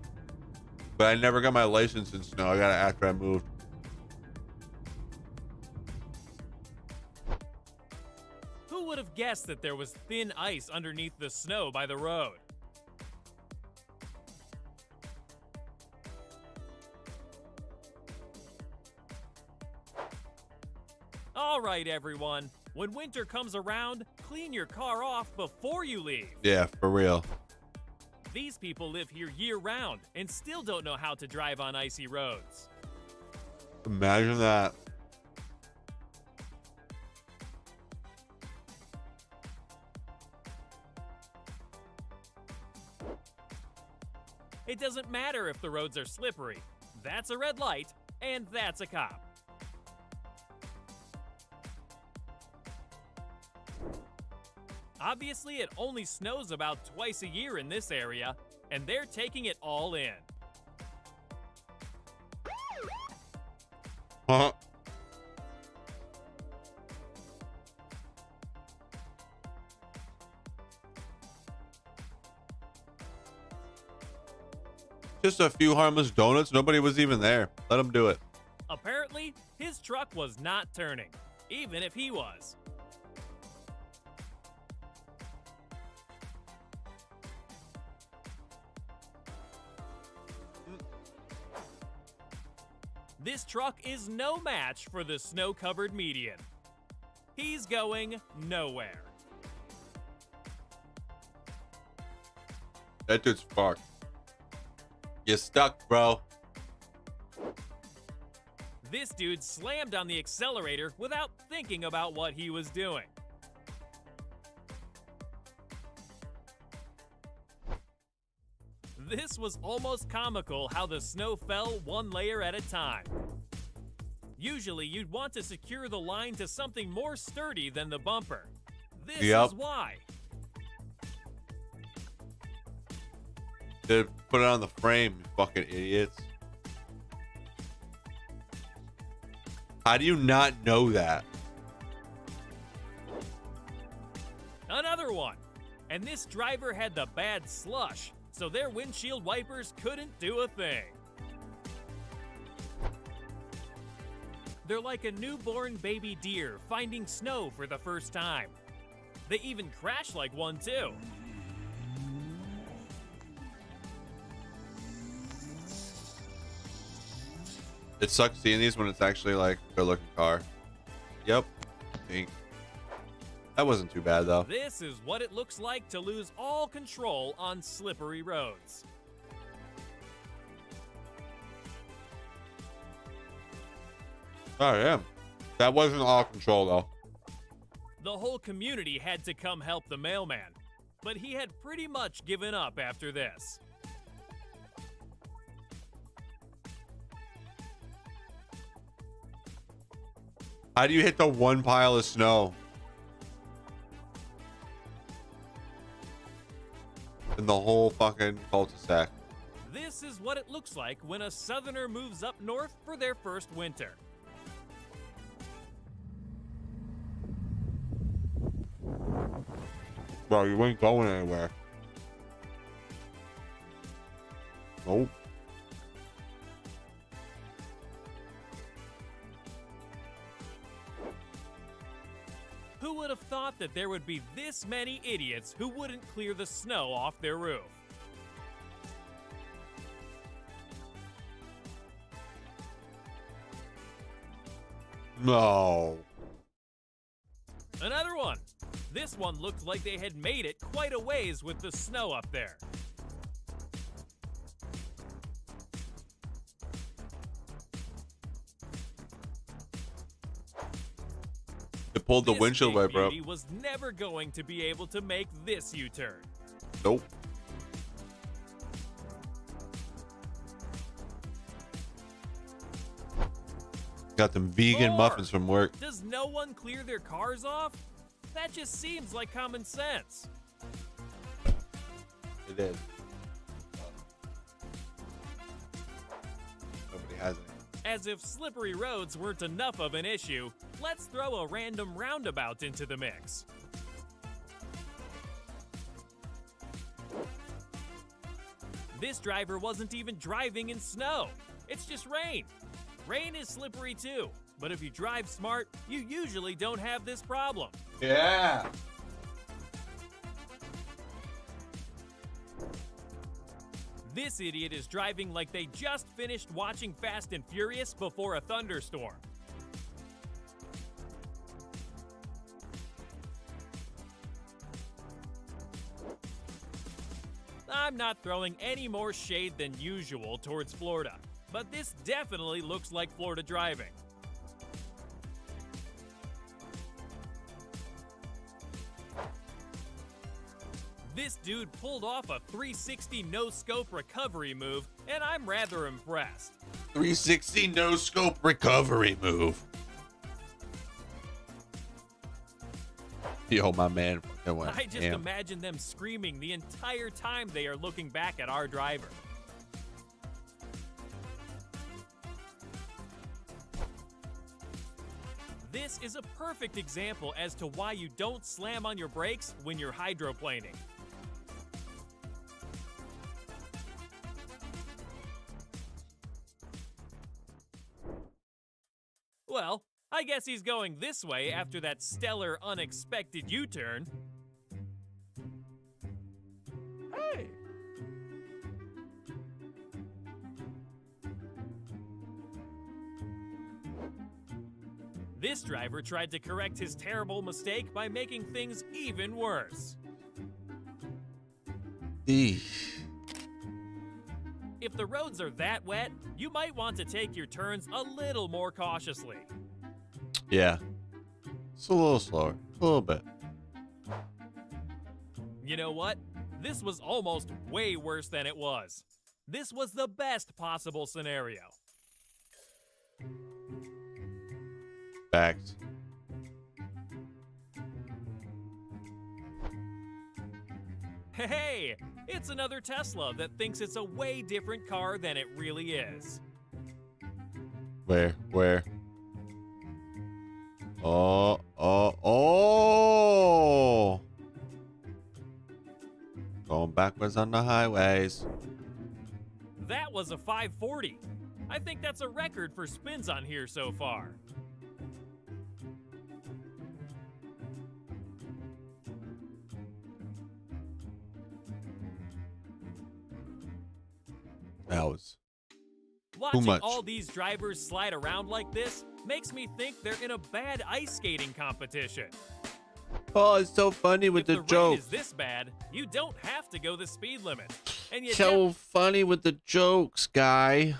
But I never got my license in snow. I got it after I moved. would have guessed that there was thin ice underneath the snow by the road? All right, everyone. When winter comes around, clean your car off before you leave. Yeah, for real. These people live here year-round and still don't know how to drive on icy roads. Imagine that. It doesn't matter if the roads are slippery. That's a red light, and that's a cop. Obviously, it only snows about twice a year in this area, and they're taking it all in. Huh? Just a few harmless donuts. Nobody was even there. Let them do it. Apparently, his truck was not turning, even if he was. This truck is no match for the snow-covered median. He's going nowhere. That dude's fucked. You're stuck, bro. This dude slammed on the accelerator without thinking about what he was doing. This was almost comical how the snow fell one layer at a time. Usually you'd want to secure the line to something more sturdy than the bumper. This is why. They put it on the frame, you fucking idiots. How do you not know that? Another one. And this driver had the bad slush, so their windshield wipers couldn't do a thing. They're like a newborn baby deer finding snow for the first time. They even crash like one too. It sucks seeing these when it's actually like a good looking car. Yep. Pink. That wasn't too bad though. This is what it looks like to lose all control on slippery roads. Oh yeah. That wasn't all control though. The whole community had to come help the mailman, but he had pretty much given up after this. How do you hit the one pile of snow? In the whole fucking cul-de-sac. This is what it looks like when a southerner moves up north for their first winter. Bro, you ain't going anywhere. Nope. Who would have thought that there would be this many idiots who wouldn't clear the snow off their roof? No. Another one. This one looked like they had made it quite a ways with the snow up there. It pulled the This windshield big wiper up. beauty was never going to be able to make this U-turn. Nope. Got them vegan muffins from work. Does no one clear their cars off? That just seems like common sense. It is. Nobody has any. As if slippery roads weren't enough of an issue, let's throw a random roundabout into the mix. This driver wasn't even driving in snow. It's just rain. Rain is slippery too, but if you drive smart, you usually don't have this problem. Yeah. This idiot is driving like they just finished watching Fast and Furious before a thunderstorm. I'm not throwing any more shade than usual towards Florida, but this definitely looks like Florida driving. This dude pulled off a 360 no-scope recovery move, and I'm rather impressed. 360 no scope recovery move. Yo, my man. I just imagine them screaming the entire time they are looking back at our driver. This is a perfect example as to why you don't slam on your brakes when you're hydroplaning. Well, I guess he's going this way after that stellar, unexpected U-turn. Hey! This driver tried to correct his terrible mistake by making things even worse. Eesh. If the roads are that wet, you might want to take your turns a little more cautiously. Yeah. It's a little slower. A little bit. You know what? This was almost way worse than it was. This was the best possible scenario. Facts. Hey, it's another Tesla that thinks it's a way different car than it really is. Where? Oh. Going backwards on the highways. That was a 540. I think that's a record for spins on here so far. That was Watching too much. all these drivers slide around like this makes me think they're in a bad ice skating competition. Oh, it's so funny with If the rain jokes. is this bad, you don't have to go the speed limit. And you So funny with the jokes, guy.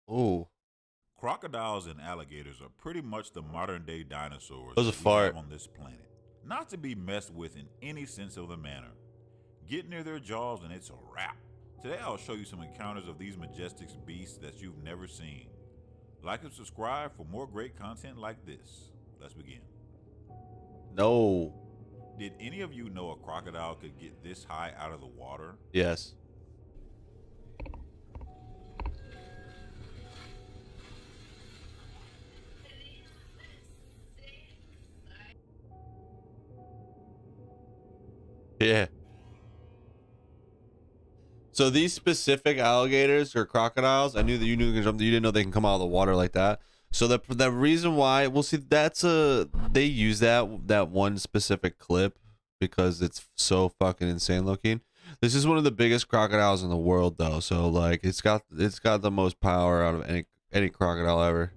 Oh. Crocodiles and alligators are pretty much the modern day dinosaurs That was a that we fart. have on this planet. Not to be messed with in any sense of the manner. Get near their jaws and it's a wrap. Today I'll show you some encounters of these majestic beasts that you've never seen. Like and subscribe for more great content like this. Let's begin. No. Did any of you know a crocodile could get this high out of the water? Yes. Yeah. So these specific alligators or crocodiles, I knew that you knew you didn't know they can come out of the water like that. So the reason why, we'll see, they use that one specific clip because it's so fucking insane looking. This is one of the biggest crocodiles in the world though. So like it's got the most power out of any crocodile ever.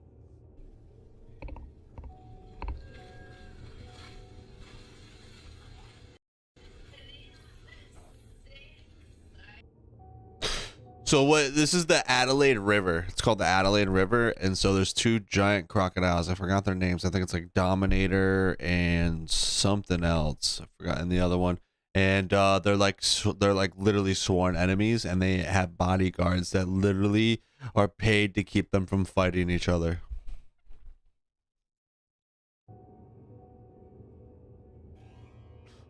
So what, this is the Adelaide River. It's called the Adelaide River. And so there's two giant crocodiles. I forgot their names. I think it's like Dominator and something else. I've forgotten the other one. And they're like literally sworn enemies, and they have bodyguards that literally are paid to keep them from fighting each other.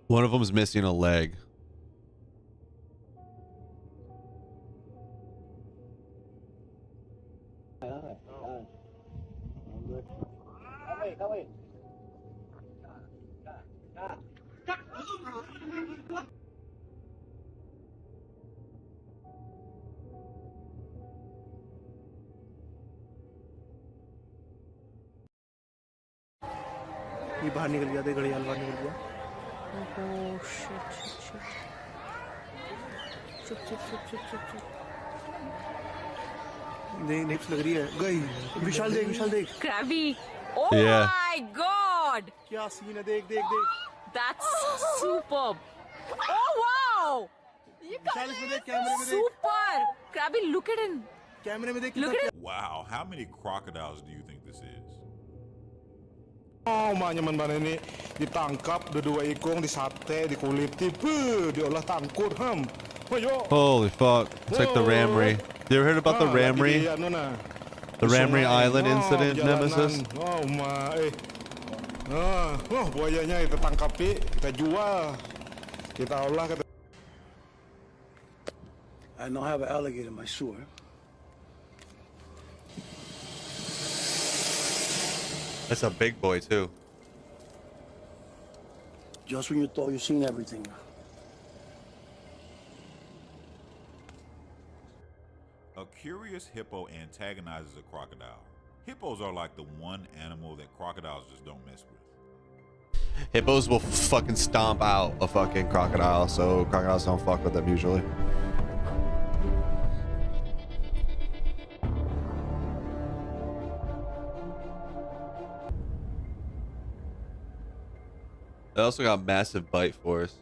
One of them is missing a leg. ये बाहर निकल गया, देख घड़ियाल बाहर निकल गया। Oh shit. चुप। नहीं निप्स लग रही है। गई। विशाल देख। Krabby. Oh Yeah. my god. क्या सीन है, देख। That's superb. Oh wow. विशाल इसमें देख, कैमरे में देख। Super. Krabby, look at him. कैमरे में देख। Look at it. Wow, how many crocodiles do you think this is? Oh, maknya mana ini ditangkap, dua ikung, disate, dikuliti, diolah tangkut, Holy fuck. It's like the Ramrey. You ever heard about the Ramrey? The Ramrey Island incident, Nemesis? Oh, buayanya kita tangkapi, kita jual, kita olah. I now have an alligator in my sewer. That's a big boy too. Just when you thought you've seen everything. A curious hippo antagonizes a crocodile. Hippos are like the one animal that crocodiles just don't mess with. Hippos will fucking stomp out a fucking crocodile, so crocodiles don't fuck with them usually. They also got massive bite force.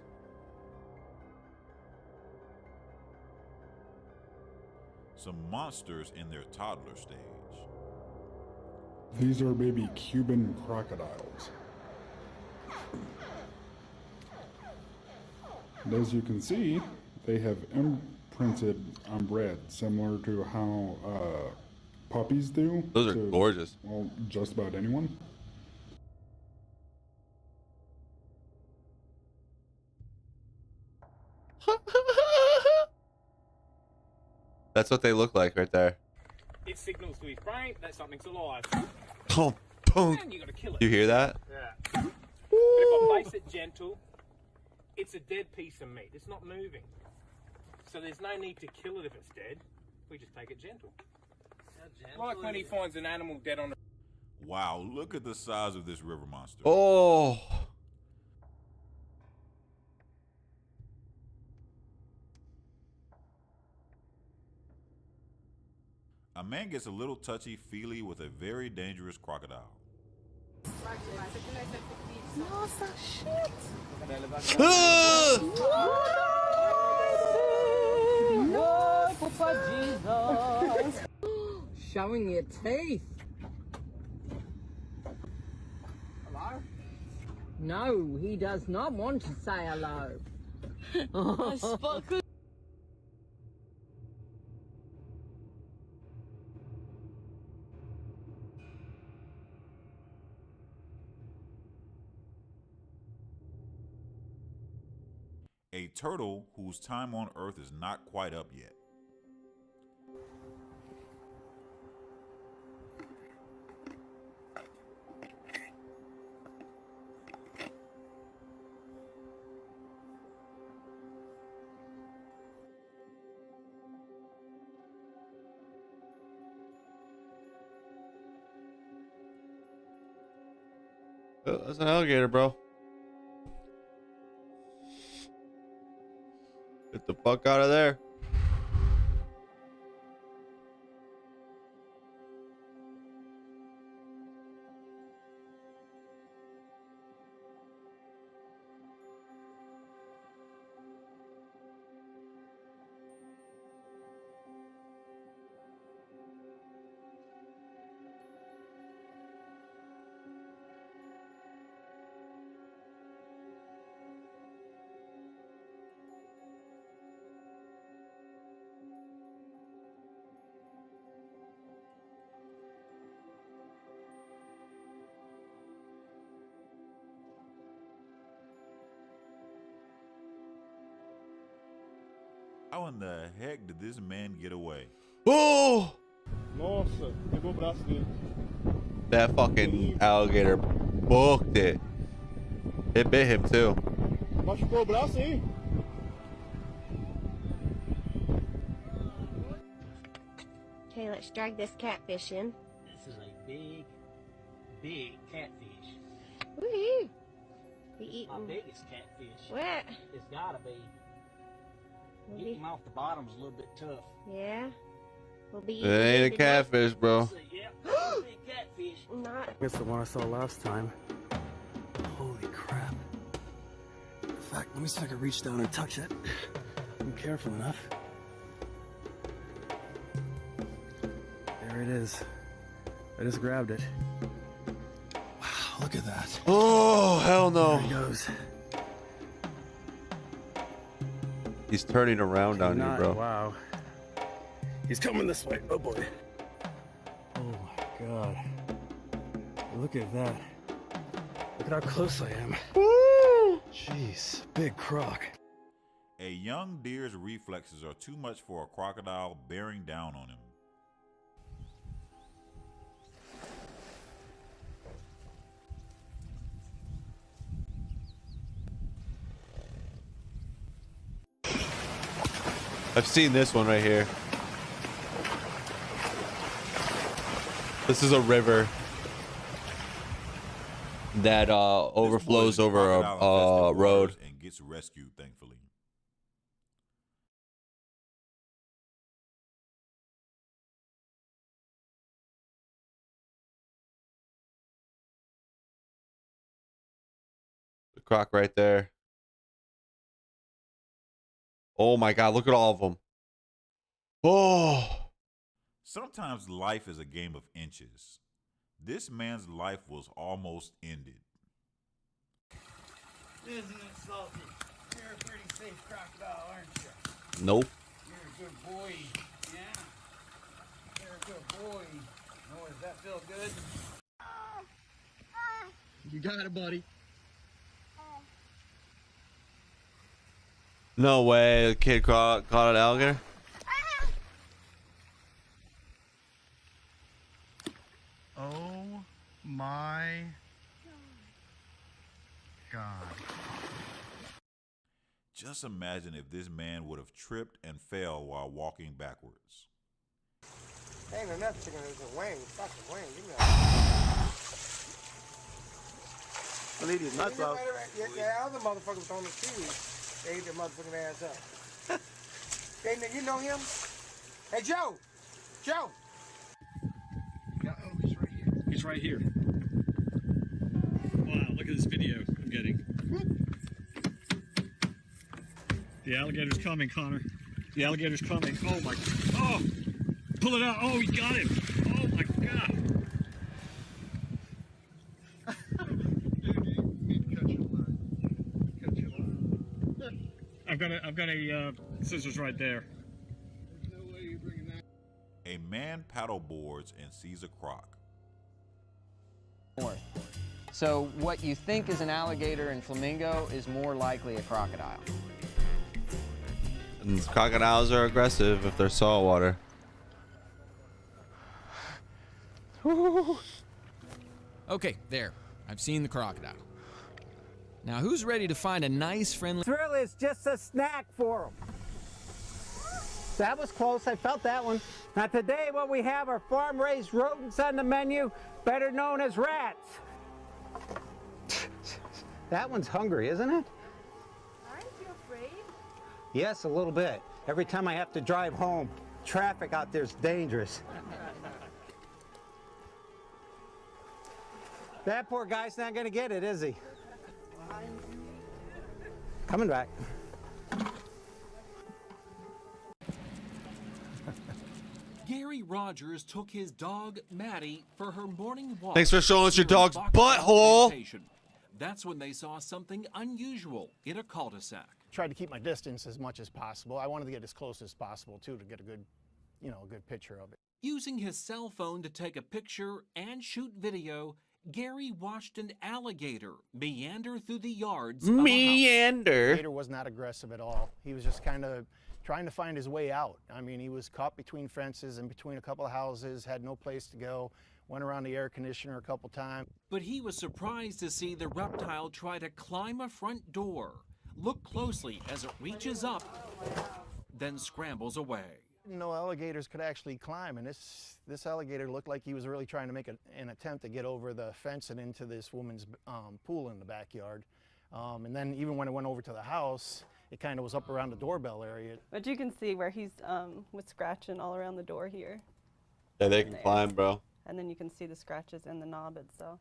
Some monsters in their toddler stage. These are baby Cuban crocodiles. And as you can see, they have imprinted on bread, similar to how puppies do. Those are gorgeous. Well, just about anyone. That's what they look like right there. It signals to his brain that something's alive. Oh, boom. And you gotta kill it. You hear that? Yeah. But if I place it gentle, it's a dead piece of meat. It's not moving. So there's no need to kill it if it's dead. We just take it gentle. Like when he finds an animal dead on the... Wow, look at the size of this river monster. Oh. A man gets a little touchy-feely with a very dangerous crocodile. Nossa, shit. No, Papa Jesus. Showing your teeth. Hello? No, he does not want to say hello. A turtle whose time on Earth is not quite up yet. Oh, that's an alligator, bro. Get the fuck out of there. How in the heck did this man get away? Oh! Nossa, pegou o braço dele. That fucking alligator booked it. It bit him too. Machucou o braço aí? Okay, let's drag this catfish in. This is a big, big catfish. Woohoo! Be eating. My biggest catfish. What? It's gotta be. We'll Getting be- him off the bottom's a little bit tough. Yeah. We'll be It ain't a catfish, bro. Yeah, big catfish. Not. It's the one I saw last time. Holy crap. In fact, let me see if I can reach down and touch it. I'm careful enough. There it is. I just grabbed it. Wow, look at that. Oh, hell no. There he goes. He's turning around on you, Not- bro. Wow. He's coming this way. Oh boy. Oh my god. Look at that. Look at how close I am. Jeez, big croc. A young deer's reflexes are too much for a crocodile bearing down on him. I've seen this one right here. This is a river that overflows over a road. And gets rescued, thankfully. The croc right there. Oh my God, look at all of them. Oh. Sometimes life is a game of inches. This man's life was almost ended. Isn't it salty? You're a pretty safe crocodile, aren't you? Nope. You're a good boy. Yeah. You're a good boy. Oh, does that feel good? You got it, buddy. No way, the kid caught an alligator. Oh my God. Just imagine if this man would have tripped and fell while walking backwards. Ain't enough chicken is a wing. Fucking wing. You know. I need these nuts off. Yeah, other motherfuckers on the TV. They eat their motherfucking ass up. Hey, you know him? Hey, Joe! Joe! Yeah, oh, he's right here. He's right here. Wow, look at this video I'm getting. The alligator's coming, Connor. The alligator's coming. Oh my, oh! Pull it out. Oh, he got him. Oh my God. I've got a scissors right there. A man paddle boards and sees a croc. So what you think is an alligator in Flamingo is more likely a crocodile. And crocodiles are aggressive if they're saltwater. Okay, there. I've seen the crocodile. Now, who's ready to find a nice, friendly... Thrill is just a snack for them. That was close. I felt that one. Now today what we have are farm-raised rodents on the menu, better known as rats. That one's hungry, isn't it? Aren't you afraid? Yes, a little bit. Every time I have to drive home, traffic out there's dangerous. That poor guy's not gonna get it, is he? Coming back. Gary Rogers took his dog, Maddie, for her morning walk. Thanks for showing us your through a dog's box butthole. plantation. That's when they saw something unusual in a cul-de-sac. Tried to keep my distance as much as possible. I wanted to get as close as possible, too, to get a good, a good picture of it. Using his cell phone to take a picture and shoot video, Gary watched an alligator meander through the yards of a house. Meander. Gator was not aggressive at all. He was just kind of trying to find his way out. I mean, he was caught between fences and between a couple of houses, had no place to go, went around the air conditioner a couple times. But he was surprised to see the reptile try to climb a front door. Look closely as it reaches up, then scrambles away. No alligators could actually climb, and this alligator looked like he was really trying to make an attempt to get over the fence and into this woman's pool in the backyard. And then even when it went over to the house, it kind of was up around the doorbell area. But you can see where he's was scratching all around the door here. Yeah, they can climb, bro. And then you can see the scratches in the knob itself.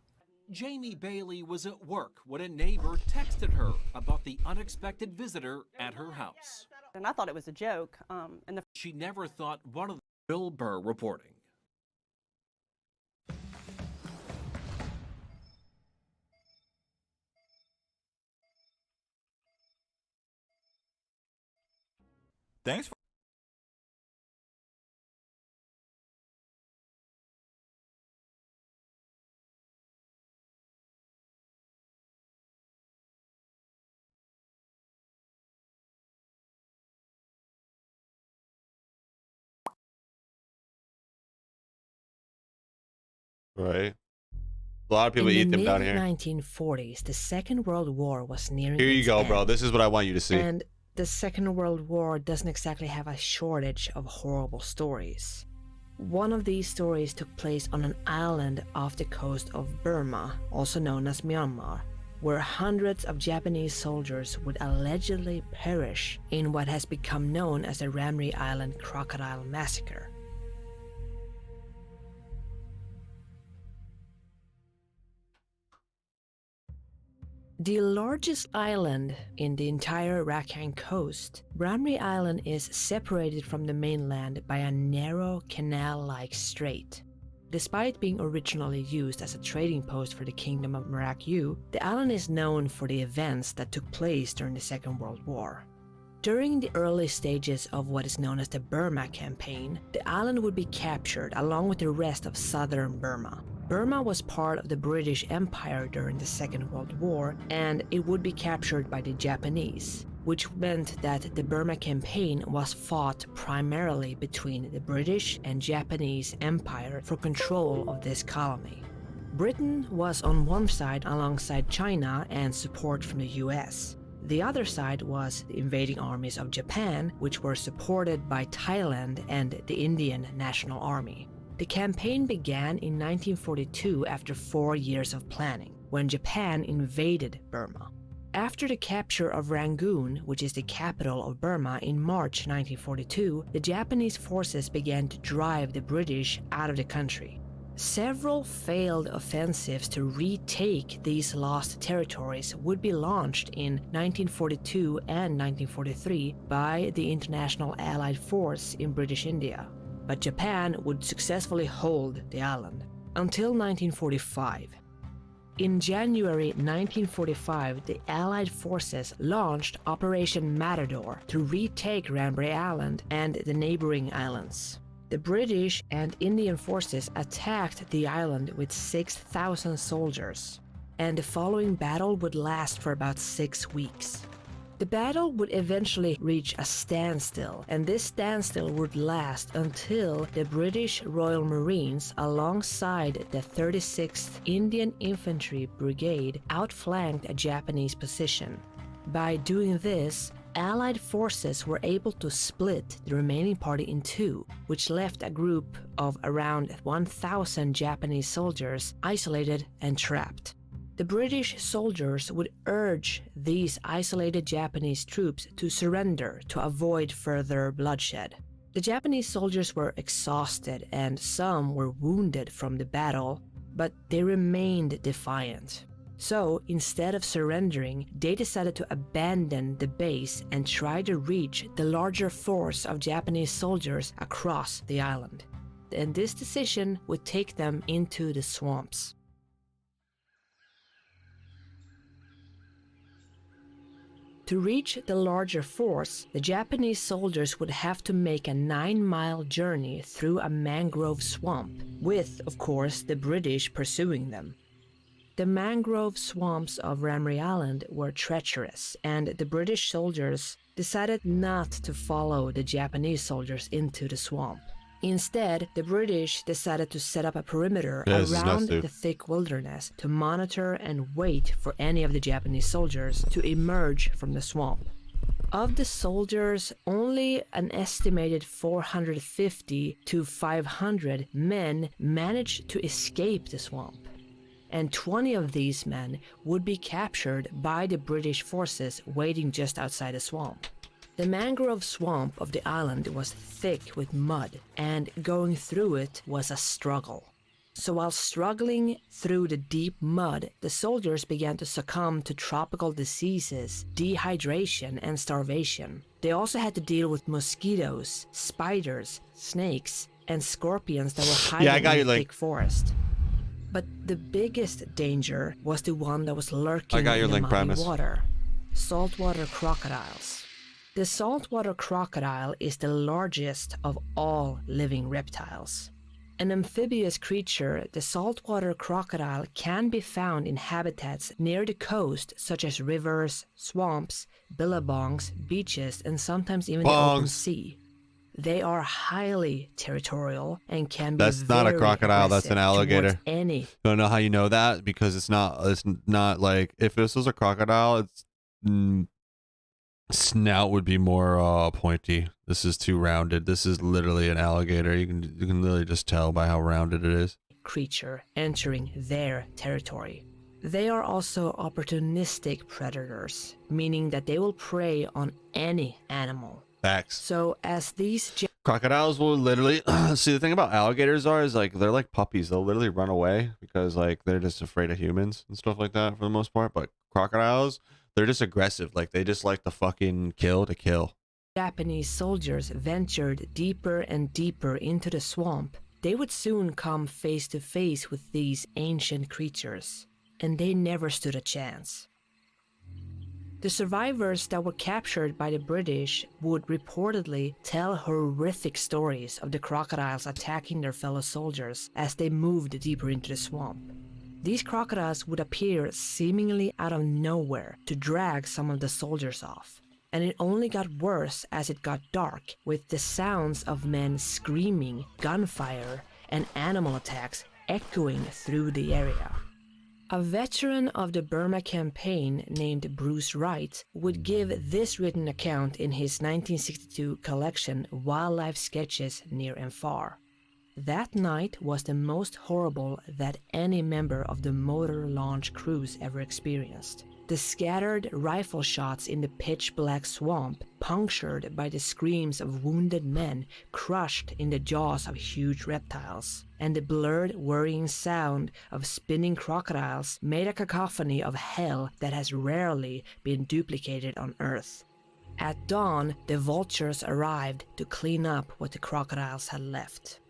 Jamie Bailey was at work when a neighbor texted her about the unexpected visitor at her house. And I thought it was a joke. She never thought one of Bill Burr reporting. Thanks for Right. A lot of people eat them down here. In the mid-1940s, the Second World War was nearing Here you its go, end. bro. This is what I want you to see. And the Second World War doesn't exactly have a shortage of horrible stories. One of these stories took place on an island off the coast of Burma, also known as Myanmar, where hundreds of Japanese soldiers would allegedly perish in what has become known as the Ramree Island Crocodile Massacre. The largest island in the entire Rakhine coast, Ramree Island is separated from the mainland by a narrow canal-like strait. Despite being originally used as a trading post for the Kingdom of Merak-Yu, the island is known for the events that took place during the Second World War. During the early stages of what is known as the Burma Campaign, the island would be captured along with the rest of southern Burma. Burma was part of the British Empire during the Second World War, and it would be captured by the Japanese, which meant that the Burma Campaign was fought primarily between the British and Japanese Empire for control of this colony. Britain was on one side alongside China and support from the US. The other side was the invading armies of Japan, which were supported by Thailand and the Indian National Army. The campaign began in 1942 after 4 years of planning, when Japan invaded Burma. After the capture of Rangoon, which is the capital of Burma, in March 1942, the Japanese forces began to drive the British out of the country. Several failed offensives to retake these lost territories would be launched in 1942 and 1943 by the International Allied Force in British India. But Japan would successfully hold the island until 1945. In January 1945, the Allied forces launched Operation Matador to retake Ramree Island and the neighboring islands. The British and Indian forces attacked the island with 6,000 soldiers, and the following battle would last for about 6 weeks. The battle would eventually reach a standstill, and this standstill would last until the British Royal Marines alongside the 36th Indian Infantry Brigade outflanked a Japanese position. By doing this, Allied forces were able to split the remaining party in two, which left a group of around 1,000 Japanese soldiers isolated and trapped. The British soldiers would urge these isolated Japanese troops to surrender to avoid further bloodshed. The Japanese soldiers were exhausted and some were wounded from the battle, but they remained defiant. So, instead of surrendering, they decided to abandon the base and try to reach the larger force of Japanese soldiers across the island. And this decision would take them into the swamps. To reach the larger force, the Japanese soldiers would have to make a 9-mile journey through a mangrove swamp, with, of course, the British pursuing them. The mangrove swamps of Ramree Island were treacherous, and the British soldiers decided not to follow the Japanese soldiers into the swamp. Instead, the British decided to set up a perimeter around the thick wilderness to monitor and wait for any of the Japanese soldiers to emerge from the swamp. Of the soldiers, only an estimated 450 to 500 men managed to escape the swamp, and 20 of these men would be captured by the British forces waiting just outside the swamp. The mangrove swamp of the island was thick with mud, and going through it was a struggle. So while struggling through the deep mud, the soldiers began to succumb to tropical diseases, dehydration, and starvation. They also had to deal with mosquitoes, spiders, snakes, and scorpions that were hiding in the thick forest. But the biggest danger was the one that was lurking in the muddy water: saltwater crocodiles. The saltwater crocodile is the largest of all living reptiles. An amphibious creature, the saltwater crocodile can be found in habitats near the coast such as rivers, swamps, billabongs, beaches, and sometimes even the open sea. They are highly territorial and can be That's not a crocodile, that's an alligator. Any. You don't know how you know that? Because it's not like, if this was a crocodile, its snout would be more pointy. This is too rounded. This is literally an alligator. You can literally just tell by how rounded it is. Creature entering their territory. They are also opportunistic predators, meaning that they will prey on any animal. Facts. So as these crocodiles will literally see, the thing about alligators is like they're like puppies. They'll literally run away because like they're just afraid of humans and stuff like that for the most part. But crocodiles, they're just aggressive. Like they just like to fucking kill to kill. Japanese soldiers ventured deeper and deeper into the swamp, they would soon come face to face with these ancient creatures, and they never stood a chance. The survivors that were captured by the British would reportedly tell horrific stories of the crocodiles attacking their fellow soldiers as they moved deeper into the swamp. These crocodiles would appear seemingly out of nowhere to drag some of the soldiers off. And it only got worse as it got dark, with the sounds of men screaming, gunfire, and animal attacks echoing through the area. A veteran of the Burma campaign named Bruce Wright would give this written account in his 1962 collection Wildlife Sketches Near and Far. That night was the most horrible that any member of the motor launch crews ever experienced. The scattered rifle shots in the pitch-black swamp, punctured by the screams of wounded men crushed in the jaws of huge reptiles, and the blurred, worrying sound of spinning crocodiles made a cacophony of hell that has rarely been duplicated on Earth. At dawn, the vultures arrived to clean up what the crocodiles had left.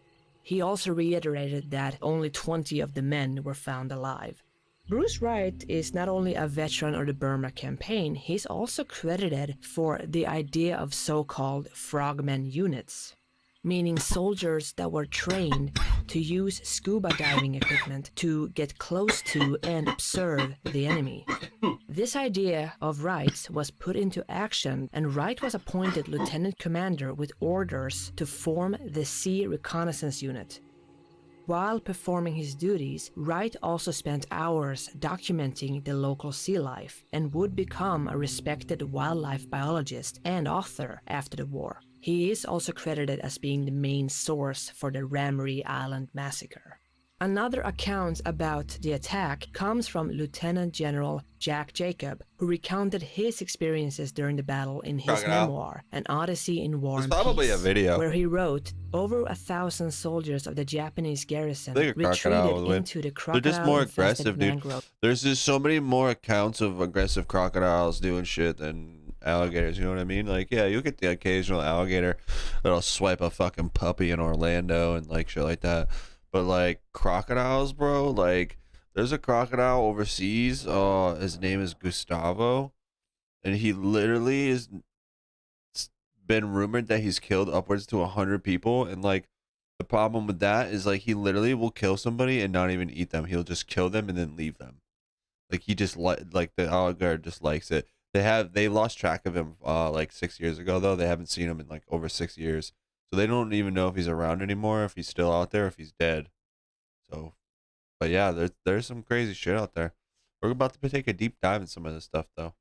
He also reiterated that only 20 of the men were found alive. Bruce Wright is not only a veteran of the Burma campaign, he's also credited for the idea of so-called frogmen units, meaning soldiers that were trained to use scuba diving equipment to get close to and observe the enemy. This idea of Wright's was put into action, and Wright was appointed lieutenant commander with orders to form the Sea Reconnaissance Unit. While performing his duties, Wright also spent hours documenting the local sea life and would become a respected wildlife biologist and author after the war. He is also credited as being the main source for the Ramree Island massacre. Another account about the attack comes from Lieutenant General Jack Jacob, who recounted his experiences during the battle in his memoir, An Odyssey in War and Peace, where he wrote, over 1,000 soldiers of the Japanese garrison retreated into the crocodile. They're just more aggressive, dude. There's just so many more accounts of aggressive crocodiles doing shit than alligators, you know what I mean? Like, yeah, you get the occasional alligator that'll swipe a fucking puppy in Orlando and like shit like that. But like crocodiles, bro, like there's a crocodile overseas. His name is Gustavo, and he literally is been rumored that he's killed upwards to 100 people. And like the problem with that is like he literally will kill somebody and not even eat them. He'll just kill them and then leave them. Like he just like the alligator just likes it. They lost track of him like 6 years ago though. They haven't seen him in like over 6 years, so they don't even know if he's around anymore, if he's still out there, if he's dead. So, but yeah, there's some crazy shit out there. We're about to take a deep dive in some of this stuff though.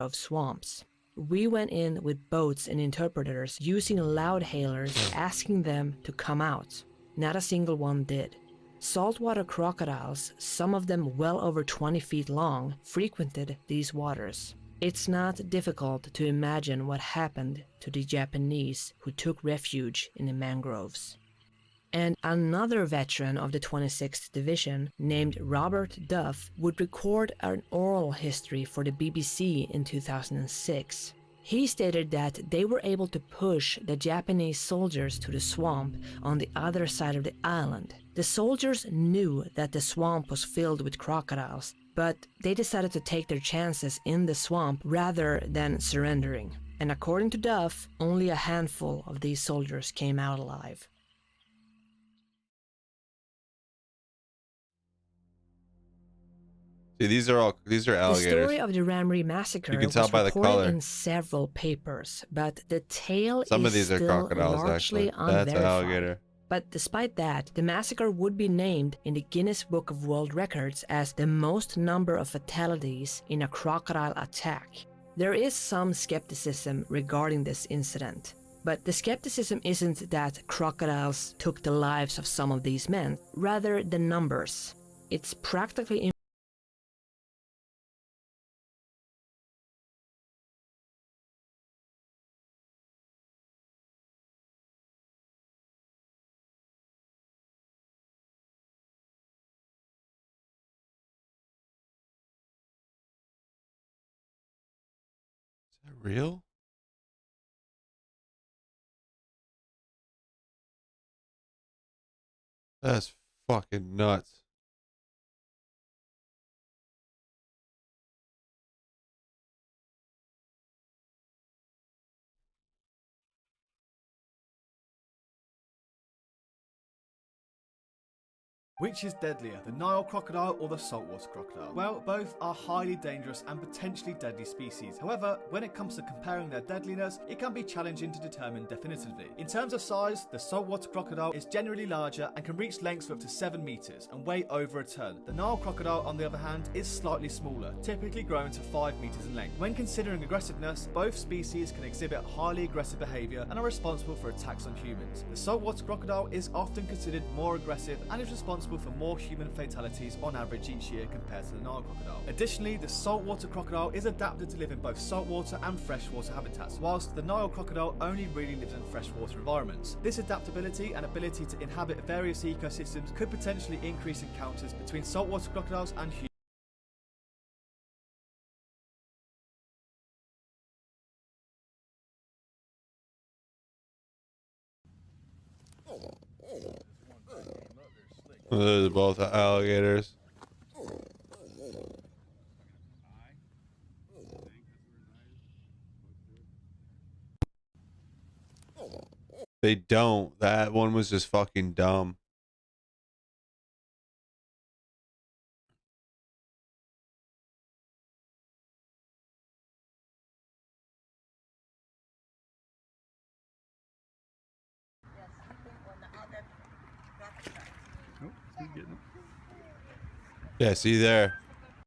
Of swamps. We went in with boats and interpreters using loud hailers, asking them to come out. Not a single one did. Saltwater crocodiles, some of them well over 20 feet long, frequented these waters. It's not difficult to imagine what happened to the Japanese who took refuge in the mangroves. And another veteran of the 26th Division, named Robert Duff, would record an oral history for the BBC in 2006. He stated that they were able to push the Japanese soldiers to the swamp on the other side of the island. The soldiers knew that the swamp was filled with crocodiles, but they decided to take their chances in the swamp rather than surrendering. And according to Duff, only a handful of these soldiers came out alive. See, these are alligators. The story of the Ramree massacre You can tell was by the reported color. in several papers, but the tale Some is of these are still crocodiles, largely actually. That's an unverified. alligator. But despite that, the massacre would be named in the Guinness Book of World Records as the most number of fatalities in a crocodile attack. There is some skepticism regarding this incident, but the skepticism isn't that crocodiles took the lives of some of these men, rather the numbers. It's practically Real? That's fucking nuts. Which is deadlier, the Nile crocodile or the saltwater crocodile? Well, both are highly dangerous and potentially deadly species. However, when it comes to comparing their deadliness, it can be challenging to determine definitively. In terms of size, the saltwater crocodile is generally larger and can reach lengths of up to 7 meters and weigh over a ton. The Nile crocodile, on the other hand, is slightly smaller, typically growing to 5 meters in length. When considering aggressiveness, both species can exhibit highly aggressive behavior and are responsible for attacks on humans. The saltwater crocodile is often considered more aggressive and is responsible for more human fatalities on average each year compared to the Nile crocodile. Additionally, the saltwater crocodile is adapted to live in both saltwater and freshwater habitats, whilst the Nile crocodile only really lives in freshwater environments. This adaptability and ability to inhabit various ecosystems could potentially increase encounters between saltwater crocodiles and humans. Those are both alligators. They don't. That one was just fucking dumb. Yeah, see there.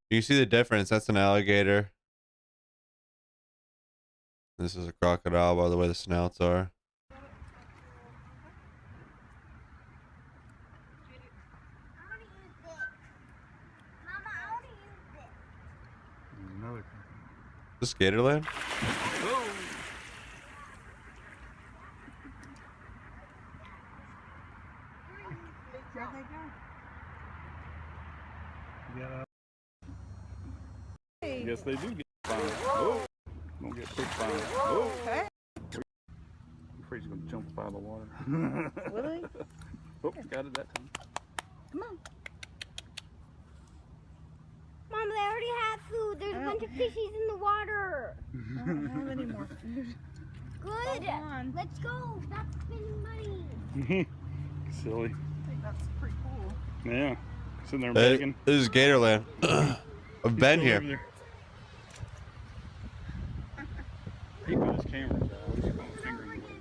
You see the difference. That's an alligator. This is a crocodile by the way the snouts are. Is this Gatorland? Yes, they do get fined. Oh, don't get big fines. Oh, Okay. I'm afraid he's gonna jump out of the water. Will he? Oh, got it that time. Come on. Mom, they already have food. There's a bunch of fishies in the water. I don't have any more food. Good. Come on. Let's go. Stop spending money. Silly. I think that's pretty cool. Yeah. Sitting there Hey, begging. this is Gatorland. I've been He's still over here. there. He put his cameras out. He's putting a finger in the way.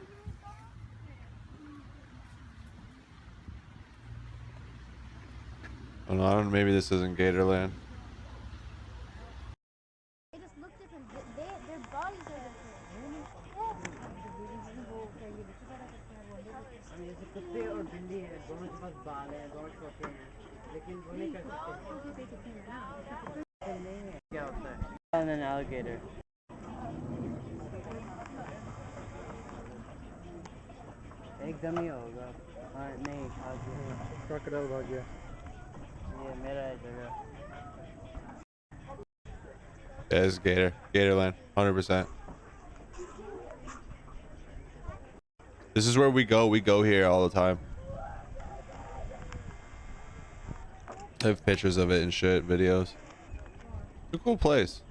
Oh no, I don't know, maybe this isn't Gatorland. They just look different. Their bodies are And an alligator. एकदम ही होगा और नहीं crocodile भाग गया ये मेरा है जगह Yeah, it's Gatorland, 100%. This is where we go. We go here all the time. I have pictures of it and shit, videos. It's a cool place.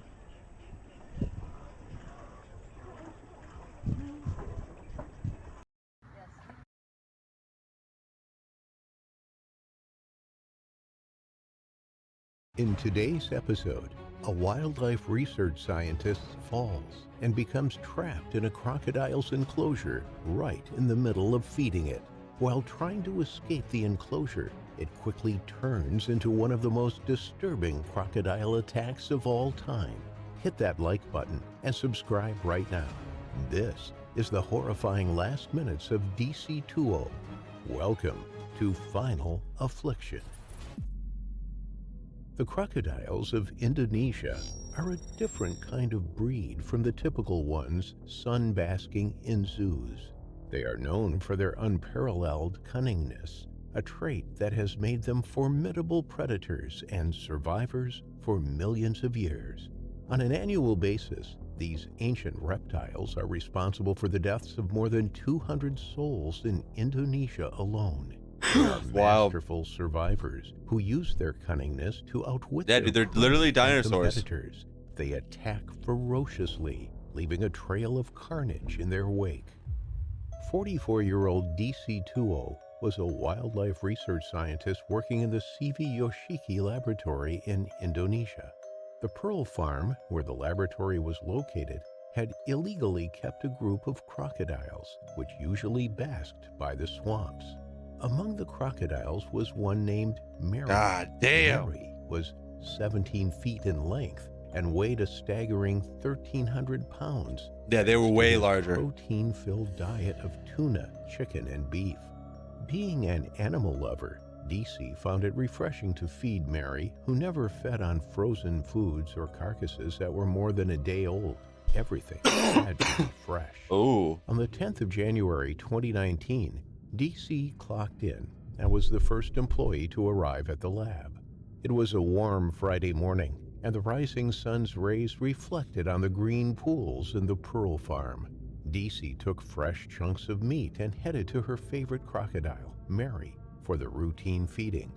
In today's episode, a wildlife research scientist falls and becomes trapped in a crocodile's enclosure right in the middle of feeding it. While trying to escape the enclosure, it quickly turns into one of the most disturbing crocodile attacks of all time. Hit that like button and subscribe right now. This is the horrifying last minutes of DC2O. Welcome to Final Affliction. The crocodiles of Indonesia are a different kind of breed from the typical ones sun-basking in zoos. They are known for their unparalleled cunningness, a trait that has made them formidable predators and survivors for millions of years. On an annual basis, these ancient reptiles are responsible for the deaths of more than 200 souls in Indonesia alone. They are masterful survivors who use their cunningness to outwit Yeah, their dude, they're literally prey and dinosaurs. competitors. They attack ferociously, leaving a trail of carnage in their wake. 44-year-old DC2O was a wildlife research scientist working in the CV Yoshiki laboratory in Indonesia. The Pearl Farm, where the laboratory was located, had illegally kept a group of crocodiles, which usually basked by the swamps. Among the crocodiles was one named Mary. God damn. Mary was 17 feet in length and weighed a staggering 1,300 pounds. Yeah, they were way larger. Protein-filled diet of tuna, chicken, and beef. Being an animal lover, DC found it refreshing to feed Mary, who never fed on frozen foods or carcasses that were more than a day old. Everything had to be fresh. Oh. On the 10th of January 2019, DC clocked in and was the first employee to arrive at the lab. It was a warm Friday morning, and the rising sun's rays reflected on the green pools in the Pearl Farm. DC took fresh chunks of meat and headed to her favorite crocodile, Mary, for the routine feeding.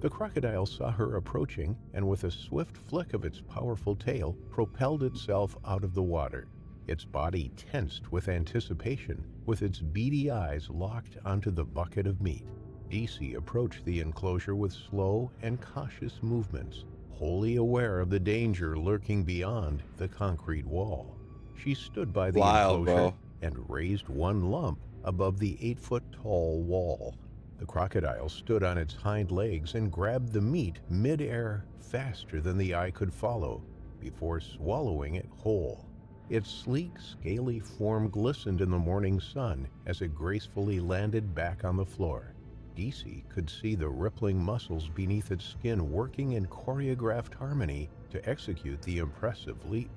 The crocodile saw her approaching and with a swift flick of its powerful tail, propelled itself out of the water. Its body tensed with anticipation, with its beady eyes locked onto the bucket of meat. DC approached the enclosure with slow and cautious movements, wholly aware of the danger lurking beyond the concrete wall. She stood by the enclosure and raised one lump above the 8-foot-tall wall. The crocodile stood on its hind legs and grabbed the meat mid-air faster than the eye could follow, before swallowing it whole. Its sleek, scaly form glistened in the morning sun as it gracefully landed back on the floor. DC could see the rippling muscles beneath its skin working in choreographed harmony to execute the impressive leap.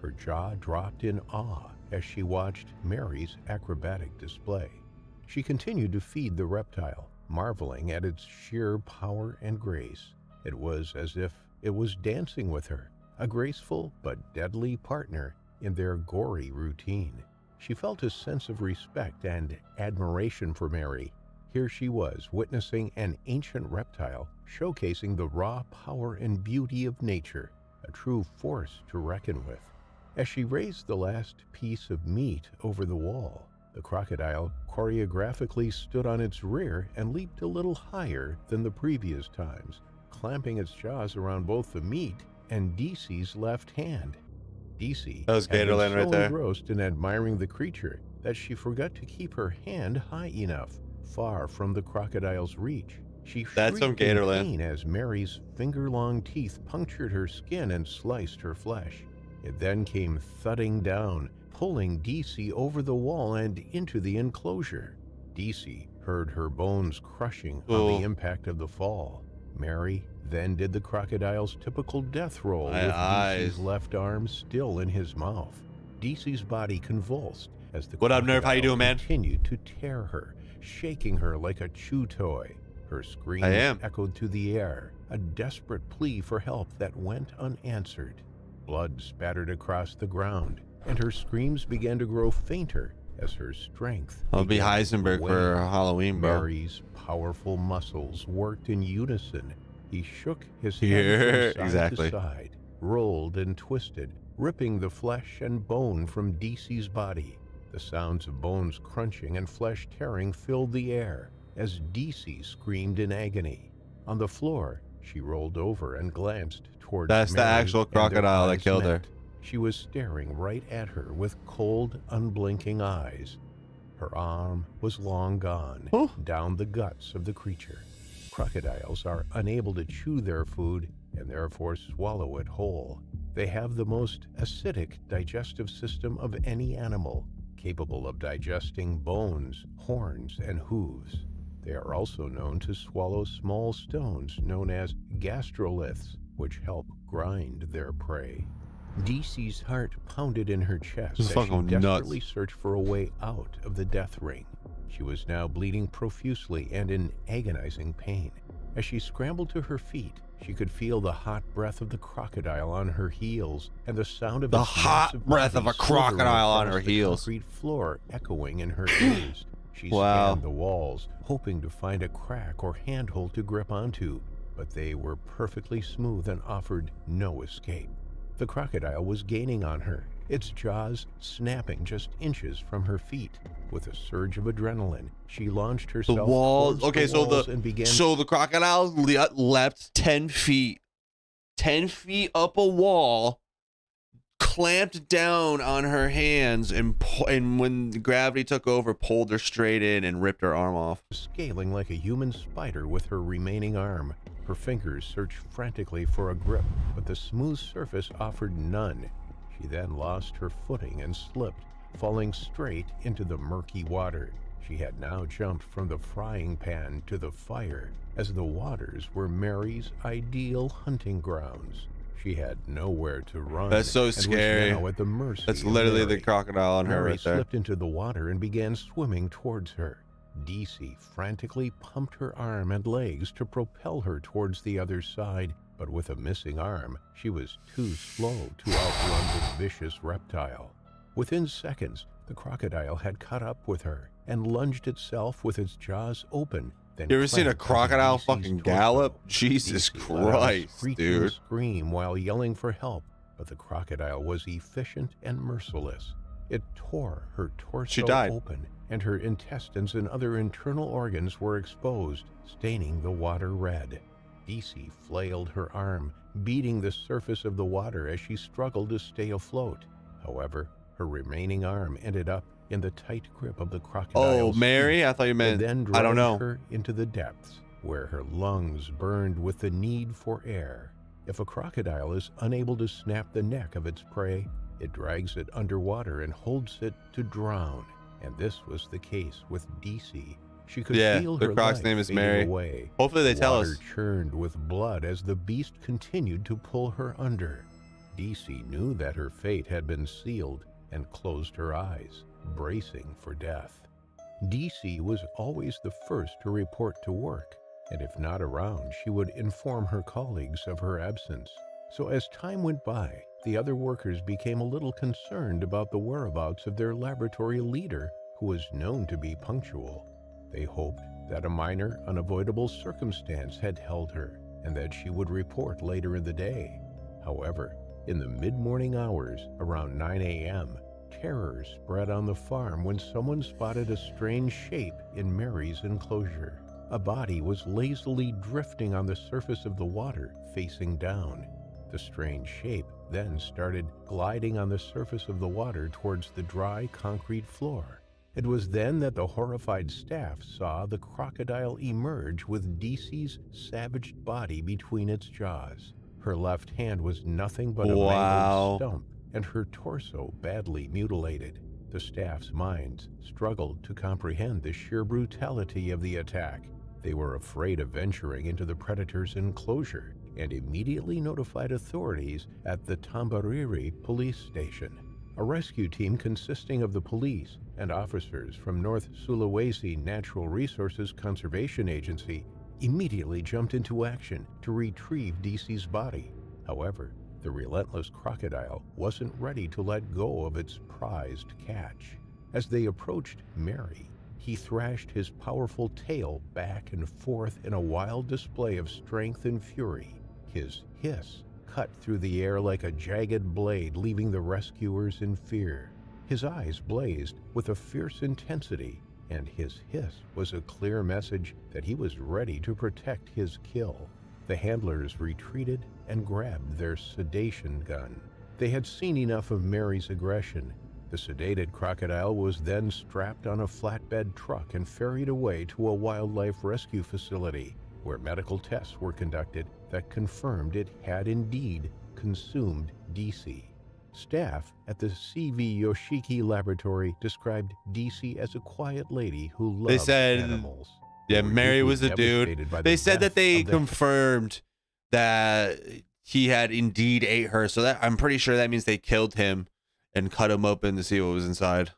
Her jaw dropped in awe as she watched Mary's acrobatic display. She continued to feed the reptile, marveling at its sheer power and grace. It was as if it was dancing with her, a graceful but deadly partner in their gory routine. She felt a sense of respect and admiration for Mary. Here she was, witnessing an ancient reptile showcasing the raw power and beauty of nature, a true force to reckon with. As she raised the last piece of meat over the wall, the crocodile choreographically stood on its rear and leaped a little higher than the previous times, clamping its jaws around both the meat and DC left hand. DC That was had been Gatorland so right there. engrossed in admiring the creature that she forgot to keep her hand high enough, far from the crocodile's reach. She That's some shrieked in Gatorland. pain as Mary's finger-long teeth punctured her skin and sliced her flesh. It then came thudding down, pulling DC over the wall and into the enclosure. DC heard her bones crushing on the impact of the fall. Mary then did the crocodile's typical death roll My with eyes. DC's left arm still in his mouth. DC's body convulsed as the What up, Nerf? How you doing, man? continued to tear her, shaking her like a chew toy. Her screams I am. echoed through the air, a desperate plea for help that went unanswered. Blood spattered across the ground, and her screams began to grow fainter as her strength I'll be began to Heisenberg wane. for Halloween, bro. Mary's powerful muscles worked in unison. He shook his Yeah, head from side exactly. to side, rolled and twisted, ripping the flesh and bone from DC's body. The sounds of bones crunching and flesh tearing filled the air as DC screamed in agony. On the floor, she rolled over and glanced towards That's the Mary, actual and their crocodile that eyes killed her. met. She was staring right at her with cold, unblinking eyes. Her arm was long gone, down the guts of the creature. Crocodiles are unable to chew their food and therefore swallow it whole. They have the most acidic digestive system of any animal, capable of digesting bones, horns, and hooves. They are also known to swallow small stones known as gastroliths, which help grind their prey. DC's heart pounded in her chest This as is she fucking desperately nuts. searched for a way out of the death ring. She was now bleeding profusely and in agonizing pain. As she scrambled to her feet, she could feel the hot breath of the crocodile on her heels and the sound of The its hot massive breath of body a crocodile slithering on across her the heels. concrete floor echoing in her ears. She Wow. scanned the walls, hoping to find a crack or handhold to grip onto, but they were perfectly smooth and offered no escape. The crocodile was gaining on her, its jaws snapping just inches from her feet. With a surge of adrenaline, she launched herself The walls. towards Okay, the so walls and began the crocodile leapt 10 feet, 10 feet up a wall, clamped down on her hands, and when gravity took over, pulled her straight in and ripped her arm off. scaling like a human spider with her remaining arm. Her fingers searched frantically for a grip, but the smooth surface offered none. She then lost her footing and slipped, falling straight into the murky water. She had now jumped from the frying pan to the fire, as the waters were Mary's ideal hunting grounds. She had nowhere to run. That's so and was scary. now at the mercy That's of literally Mary. the crocodile on her Mary right there. slipped into the water and began swimming towards her. DC frantically pumped her arm and legs to propel her towards the other side, but with a missing arm, she was too slow to outrun the vicious reptile. Within seconds, the crocodile had caught up with her and lunged itself with its jaws open. Then You ever seen a clamped on crocodile DC's fucking torso. gallop? Jesus DC let out a Christ, screeching dude. scream while yelling for help, but the crocodile was efficient and merciless. It tore her torso She died. open, and her intestines and other internal organs were exposed, staining the water red. DC flailed her arm, beating the surface of the water as she struggled to stay afloat. However, her remaining arm ended up in the tight grip of the crocodile. Oh, Mary? I thought you meant, Then I don't dragged know. her into the depths, where her lungs burned with the need for air. If a crocodile is unable to snap the neck of its prey, it drags it underwater and holds it to drown. And this was the case with DC. She could Yeah, feel the her croc's life name is fading Mary. away. Hopefully they tell Water us. churned with blood as the beast continued to pull her under. DC knew that her fate had been sealed and closed her eyes, bracing for death. DC was always the first to report to work, and if not around, she would inform her colleagues of her absence. So as time went by, the other workers became a little concerned about the whereabouts of their laboratory leader, who was known to be punctual. They hoped that a minor, unavoidable circumstance had held her, and that she would report later in the day. However, in the mid-morning hours, around 9 a.m., terror spread on the farm when someone spotted a strange shape in Mary's enclosure. A body was lazily drifting on the surface of the water, facing down. The strange shape then started gliding on the surface of the water towards the dry concrete floor. It was then that the horrified staff saw the crocodile emerge with DC's savaged body between its jaws. Her left hand was nothing but a mangled stump, and her torso badly mutilated. The staff's minds struggled to comprehend the sheer brutality of the attack. They were afraid of venturing into the predator's enclosure and immediately notified authorities at the Tamboriri police station. A rescue team consisting of the police and officers from North Sulawesi Natural Resources Conservation Agency immediately jumped into action to retrieve DC's body. However, the relentless crocodile wasn't ready to let go of its prized catch. As they approached Mary, he thrashed his powerful tail back and forth in a wild display of strength and fury. His hiss cut through the air like a jagged blade, leaving the rescuers in fear. His eyes blazed with a fierce intensity, and his hiss was a clear message that he was ready to protect his kill. The handlers retreated and grabbed their sedation gun. They had seen enough of Mary's aggression. The sedated crocodile was then strapped on a flatbed truck and ferried away to a wildlife rescue facility, where medical tests were conducted that confirmed it had indeed consumed DC. Staff at the CV Yoshiki laboratory described DC as a quiet lady who loved animals. Yeah, Mary was a dude. They said that they confirmed that he had indeed ate her, so that I'm pretty sure that means they killed him and cut him open to see what was inside.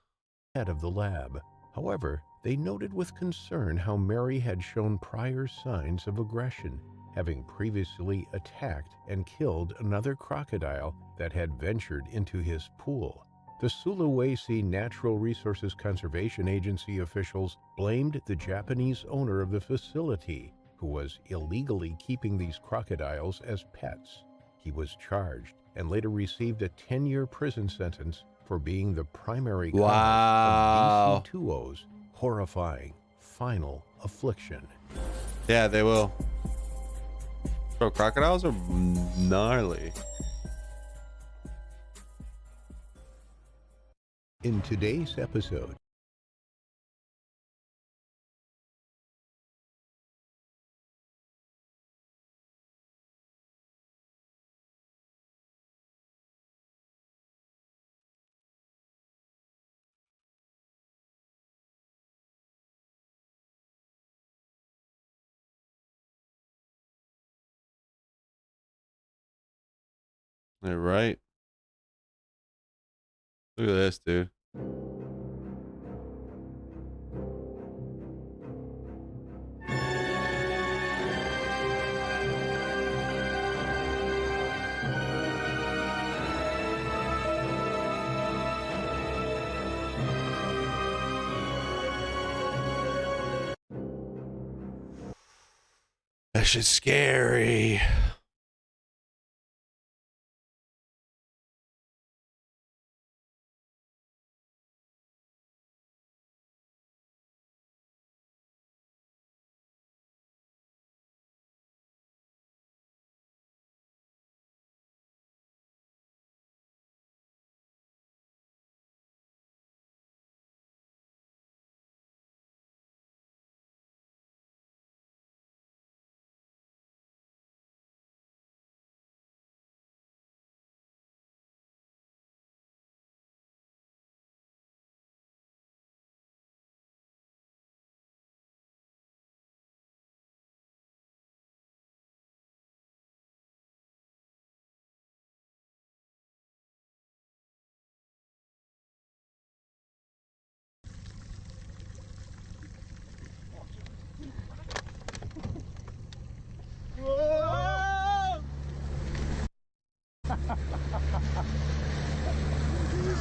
Head of the lab. However, they noted with concern how Mary had shown prior signs of aggression, having previously attacked and killed another crocodile that had ventured into his pool. The Sulawesi Natural Resources Conservation Agency officials blamed the Japanese owner of the facility, who was illegally keeping these crocodiles as pets. He was charged and later received a 10-year prison sentence for being the primary cause of DC2O's horrifying final affliction. Yeah, they will. Bro, crocodiles are gnarly. In today's episode, They're right. Look at this, dude. That shit's scary.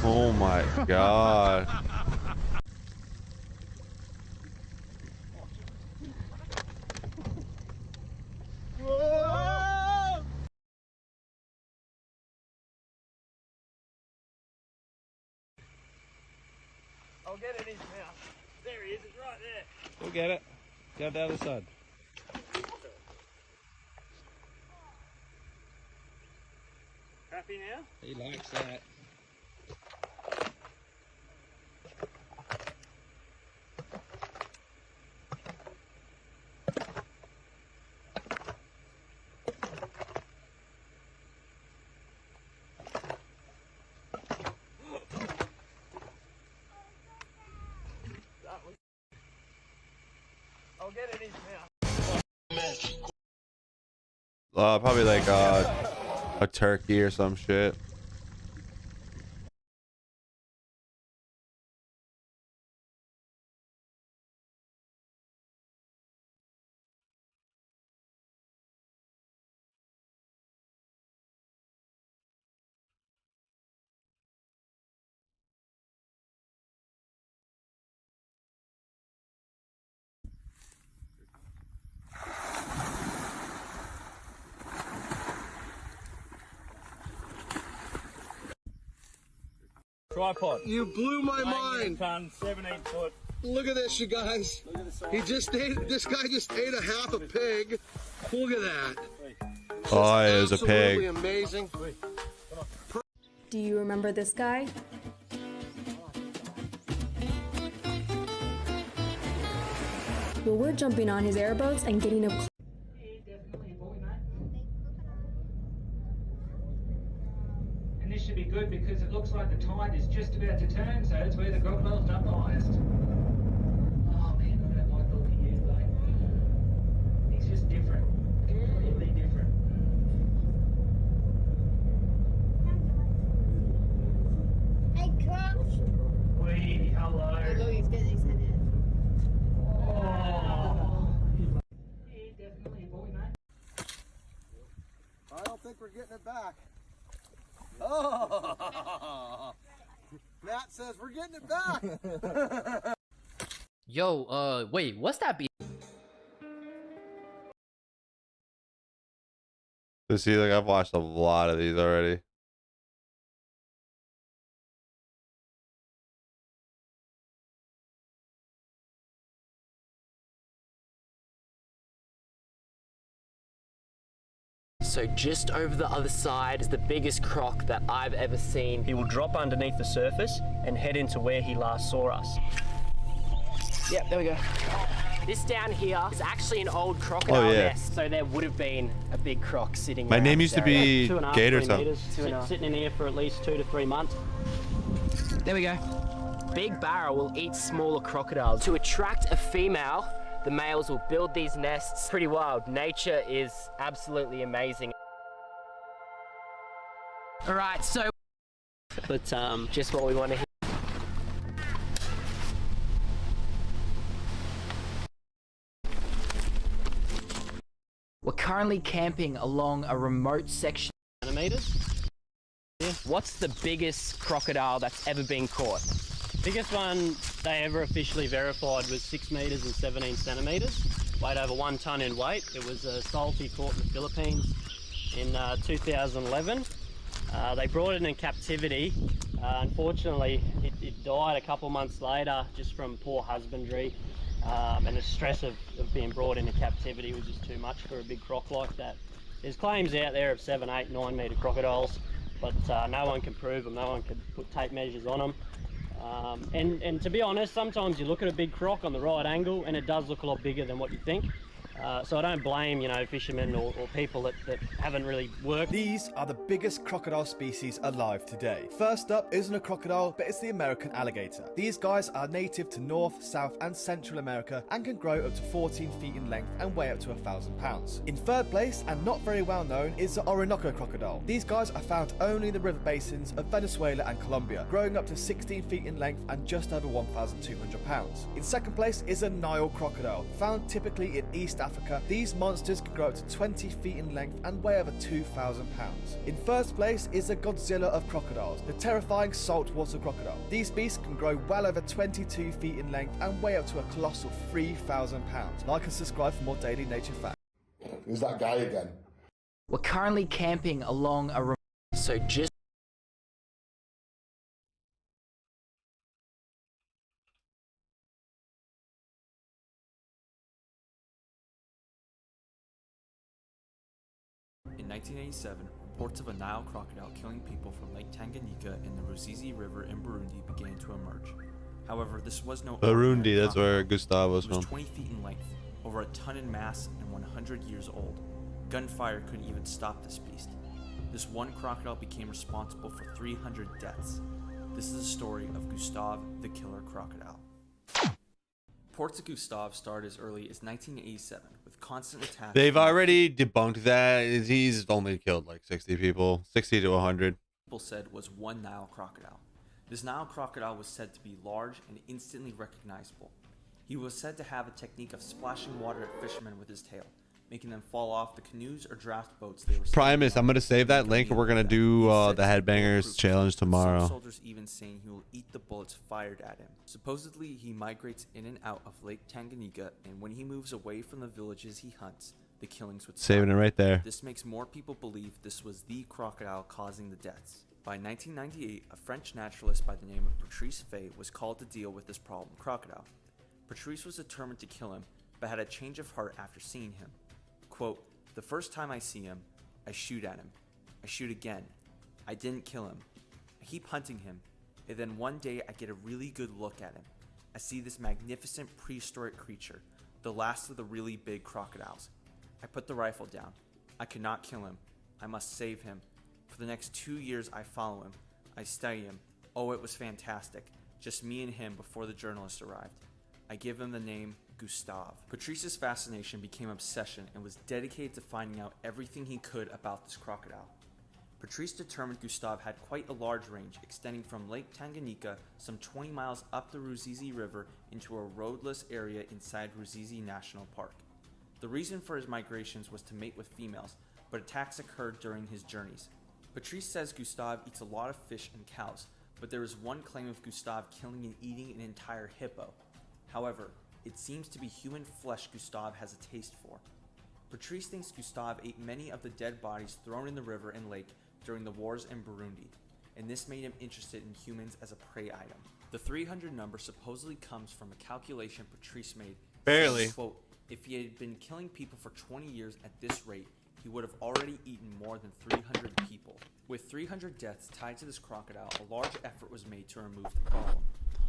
Oh my God. I'll get it in now. There he is, it's right there. Go get it. Go the other side. Happy now? He likes that. I'll get it in his mouth. Probably like a turkey or some shit. Tripod. You blew my Weighing mind. in a ton, 17 foot. Look at this, you guys. This guy just ate a half a pig. Look at that. Oh, it was a Absolutely pig. amazing. Do you remember this guy? Well, we're jumping on his airboats and getting up. And this should be good because it looks like the tide is just about to turn, so it's where the crocodile's done the highest. Oh man, I don't like the look of you, like. He's just different. Completely different. Hey, Croc. Wee, hello. Look, he's getting his head in. Oh. Yeah, definitely a boy, mate. I don't think we're getting it back. Oh, Matt says we're getting it back. Yo, wait, what's that be? So see, like I've watched a lot of these already. So just over the other side is the biggest croc that I've ever seen. He will drop underneath the surface and head into where he last saw us. Yep, there we go. This down here is actually an old crocodile nest, so there would have been a big croc sitting My around name used to this area. be 2.5, Gator 3 Town. meters, sitting in here for at least 2 to 3 months. There we go. Big barra will eat smaller crocodiles. To attract a female, the males will build these nests. Pretty wild. Nature is absolutely amazing. All right, so, but just what we want to hear. We're currently camping along a remote section. Centimeters. Yeah. What's the biggest crocodile that's ever been caught? Biggest one they ever officially verified was 6 meters and 17 centimeters. Weighed over 1 ton in weight. It was a salty caught in the Philippines in 2011. They brought it in captivity. Unfortunately, it died a couple months later just from poor husbandry. And the stress of being brought into captivity was just too much for a big croc like that. There's claims out there of 7, 8, 9 meter crocodiles, but no one can prove them, no one can put tape measures on them. And to be honest, sometimes you look at a big croc on the right angle and it does look a lot bigger than what you think. So I don't blame, you know, fishermen or people that haven't really worked. These are the biggest crocodile species alive today. First up isn't a crocodile, but it's the American alligator. These guys are native to North, South and Central America and can grow up to 14 feet in length and weigh up to 1,000 pounds. In third place, and not very well known, is the Orinoco crocodile. These guys are found only in the river basins of Venezuela and Colombia, growing up to 16 feet in length and just over 1,200 pounds. In second place is a Nile crocodile, found typically in East Africa. These monsters can grow up to 20 feet in length and weigh over 2,000 pounds. In first place is the Godzilla of crocodiles, the terrifying saltwater crocodile. These beasts can grow well over 22 feet in length and weigh up to a colossal 3,000 pounds. Like and subscribe for more daily nature facts. Who's that guy again? We're currently camping along a so just In 1987, reports of a Nile crocodile killing people from Lake Tanganyika and the Ruzizi River in Burundi began to emerge. However, this was no Burundi, that's where Gustav was It was from. 20 feet in length, over a ton in mass, and 100 years old. Gunfire couldn't even stop this beast. This one crocodile became responsible for 300 deaths. This is the story of Gustav the Killer Crocodile. Reports of Gustav started as early as 1987 with constant attacks. They've already debunked that. He's only killed like 60 people, 60 to 100. People said was one Nile crocodile. This Nile crocodile was said to be large and instantly recognizable. He was said to have a technique of splashing water at fishermen with his tail, making them fall off the canoes or draft boats they were Primus, I'm gonna save that link and we're gonna do the Headbangers challenge Some tomorrow. soldiers even saying he will eat the bullets fired at him. Supposedly, he migrates in and out of Lake Tanganyika, and when he moves away from the villages he hunts, the killings would stop. Saving it right there. This makes more people believe this was the crocodile causing the deaths. By 1998, a French naturalist by the name of Patrice Fay was called to deal with this problem crocodile. Patrice was determined to kill him, but had a change of heart after seeing him. Quote, "The first time I see him, I shoot at him. I shoot again. I didn't kill him. I keep hunting him, and then one day I get a really good look at him. I see this magnificent prehistoric creature, the last of the really big crocodiles. I put the rifle down. I cannot kill him. I must save him. For the next 2 years I follow him. I study him. Oh, it was fantastic. Just me and him before the journalist arrived. I give him the name Gustav." Patrice's fascination became obsession and was dedicated to finding out everything he could about this crocodile. Patrice determined Gustav had quite a large range, extending from Lake Tanganyika some 20 miles up the Ruzizi River into a roadless area inside Ruzizi National Park. The reason for his migrations was to mate with females, but attacks occurred during his journeys. Patrice says Gustav eats a lot of fish and cows, but there is one claim of Gustav killing and eating an entire hippo. However, it seems to be human flesh Gustav has a taste for. Patrice thinks Gustav ate many of the dead bodies thrown in the river and lake during the wars in Burundi, and this made him interested in humans as a prey item. The 300 number supposedly comes from a calculation Patrice made. Barely. Saying, quote, "If he had been killing people for 20 years at this rate, he would have already eaten more than 300 people." With 300 deaths tied to this crocodile, a large effort was made to remove the problem.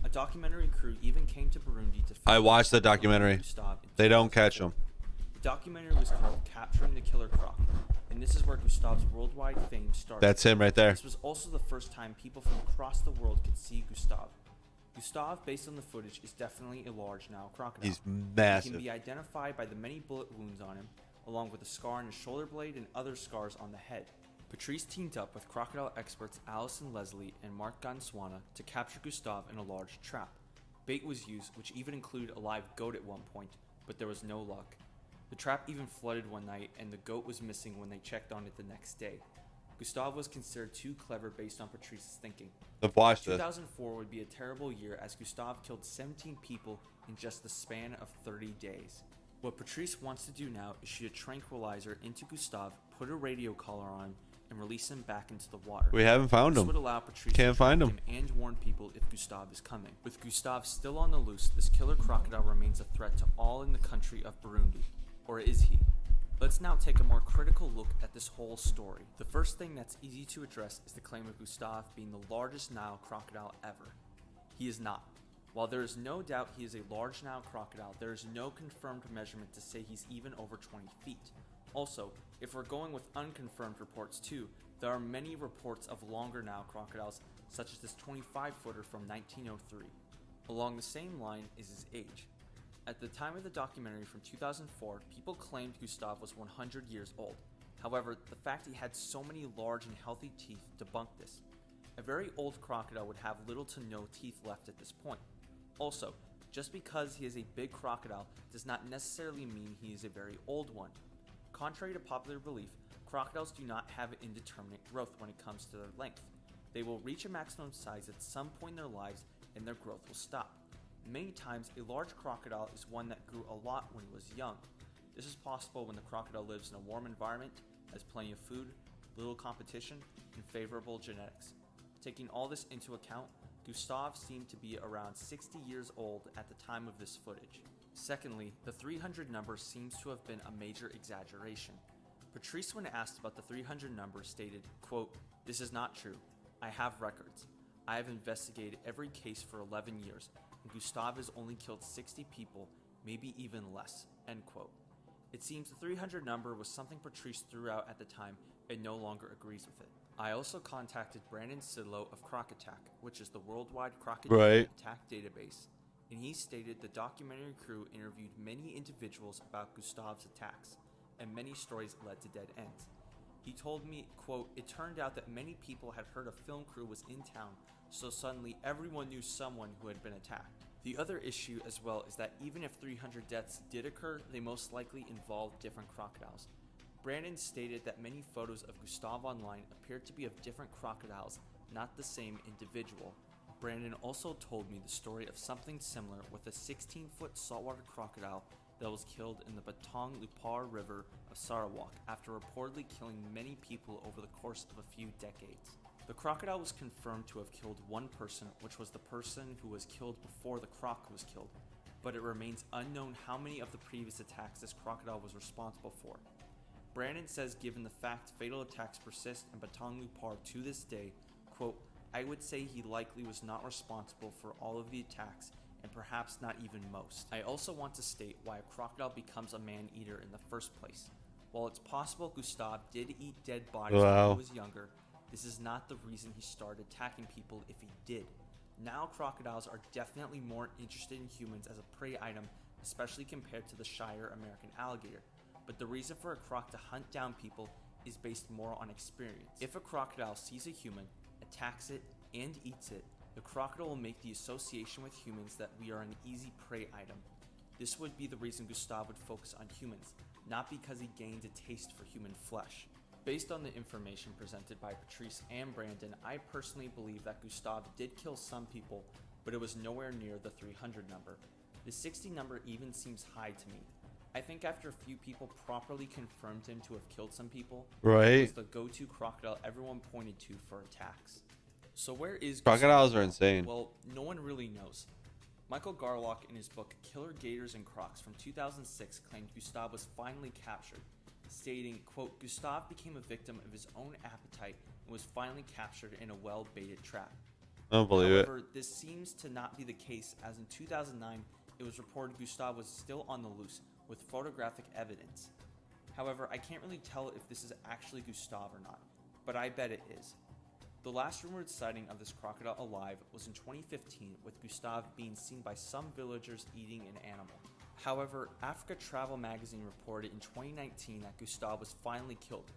A documentary crew even came to Burundi to film I watched the documentary. Gustav in They don't catch him. The documentary was called Capturing the Killer Croc, and this is where Gustav's worldwide fame started. That's him right there. This was also the first time people from across the world could see Gustav. Gustav, based on the footage, is definitely a large Nile crocodile. He's massive. He can be identified by the many bullet wounds on him, along with a scar on his shoulder blade and other scars on the head. Patrice teamed up with crocodile experts Alison Leslie and Mark Ganswana to capture Gustav in a large trap. Bait was used, which even included a live goat at one point, but there was no luck. The trap even flooded one night, and the goat was missing when they checked on it the next day. Gustav was considered too clever based on Patrice's thinking. I've watched this. 2004 would be a terrible year as Gustav killed 17 people in just the span of 30 days. What Patrice wants to do now is shoot a tranquilizer into Gustav, put a radio collar on him, and release him back into the water. We haven't found This him. would allow Patrice Can't to find track him. and warn people if Gustav is coming. With Gustav still on the loose, this killer crocodile remains a threat to all in the country of Burundi. Or is he? Let's now take a more critical look at this whole story. The first thing that's easy to address is the claim of Gustav being the largest Nile crocodile ever. He is not. While there is no doubt he is a large Nile crocodile, there is no confirmed measurement to say he's even over 20 feet. Also, if we're going with unconfirmed reports too, there are many reports of longer Nile crocodiles, such as this 25-footer from 1903. Along the same line is his age. At the time of the documentary from 2004, people claimed Gustav was 100 years old. However, the fact he had so many large and healthy teeth debunked this. A very old crocodile would have little to no teeth left at this point. Also, just because he is a big crocodile does not necessarily mean he is a very old one. Contrary to popular belief, crocodiles do not have indeterminate growth when it comes to their length. They will reach a maximum size at some point in their lives and their growth will stop. Many times, a large crocodile is one that grew a lot when he was young. This is possible when the crocodile lives in a warm environment, has plenty of food, little competition, and favorable genetics. Taking all this into account, Gustav seemed to be around 60 years old at the time of this footage. Secondly, the 300 number seems to have been a major exaggeration. Patrice, when asked about the 300 number, stated, quote, "This is not true. I have records. I have investigated every case for 11 years, and Gustave has only killed 60 people, maybe even less," end quote. It seems the 300 number was something Patrice threw out at the time and no longer agrees with it. I also contacted Brandon Sidlow of Croc Attack, which is the worldwide crocodile attack database, and he stated the documentary crew interviewed many individuals about Gustave's attacks, and many stories led to dead ends. He told me, quote, "It turned out that many people had heard a film crew was in town, so suddenly everyone knew someone who had been attacked." The other issue as well is that even if 300 deaths did occur, they most likely involved different crocodiles. Brandon stated that many photos of Gustave online appeared to be of different crocodiles, not the same individual. Brandon also told me the story of something similar with a 16-foot saltwater crocodile that was killed in the Batong Lupar River of Sarawak after reportedly killing many people over the course of a few decades. The crocodile was confirmed to have killed one person, which was the person who was killed before the croc was killed, but it remains unknown how many of the previous attacks this crocodile was responsible for. Brandon says given the fact fatal attacks persist in Batong Lupar to this day, quote, "I would say he likely was not responsible for all of the attacks, and perhaps not even most." I also want to state why a crocodile becomes a man-eater in the first place. While it's possible Gustave did eat dead bodies when he was younger, this is not the reason he started attacking people if he did. Now crocodiles are definitely more interested in humans as a prey item, especially compared to the shyer American alligator. But the reason for a croc to hunt down people is based more on experience. If a crocodile sees a human, attacks it, and eats it, the crocodile will make the association with humans that we are an easy prey item. This would be the reason Gustave would focus on humans, not because he gained a taste for human flesh. Based on the information presented by Patrice and Brandon, I personally believe that Gustave did kill some people, but it was nowhere near the 300 number. The 60 number even seems high to me. I think after a few people properly confirmed him to have killed some people, it was the go-to crocodile everyone pointed to for attacks. So where is Crocodiles Gustave? are insane. Well, no one really knows. Michael Garlock in his book Killer Gators and Crocs from 2006 claimed Gustave was finally captured, stating, quote, "Gustave became a victim of his own appetite and was finally captured in a well-baited trap." I don't believe it. However, this seems to not be the case, as in 2009 it was reported Gustave was still on the loose with photographic evidence. However, I can't really tell if this is actually Gustave or not, but I bet it is. The last rumored sighting of this crocodile alive was in 2015, with Gustave being seen by some villagers eating an animal. However, Africa Travel magazine reported in 2019 that Gustave was finally killed.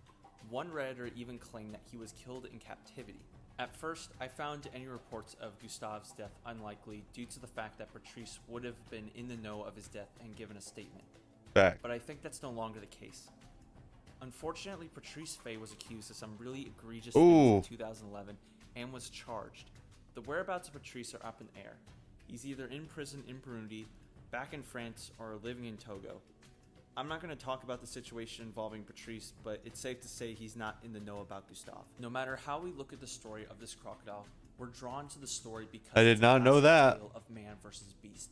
One Redditor even claimed that he was killed in captivity. At first, I found any reports of Gustave's death unlikely due to the fact that Patrice would have been in the know of his death and given a statement. Fact. But I think that's no longer the case. Unfortunately, Patrice Faye was accused of some really egregious things in 2011 and was charged. The whereabouts of Patrice are up in the air. He's either in prison in Burundi, back in France, or living in Togo. I'm not going to talk about the situation involving Patrice, but it's safe to say he's not in the know about Gustave. No matter how we look at the story of this crocodile, we're drawn to the story because I did it's a not know classic that. tale of man versus beast.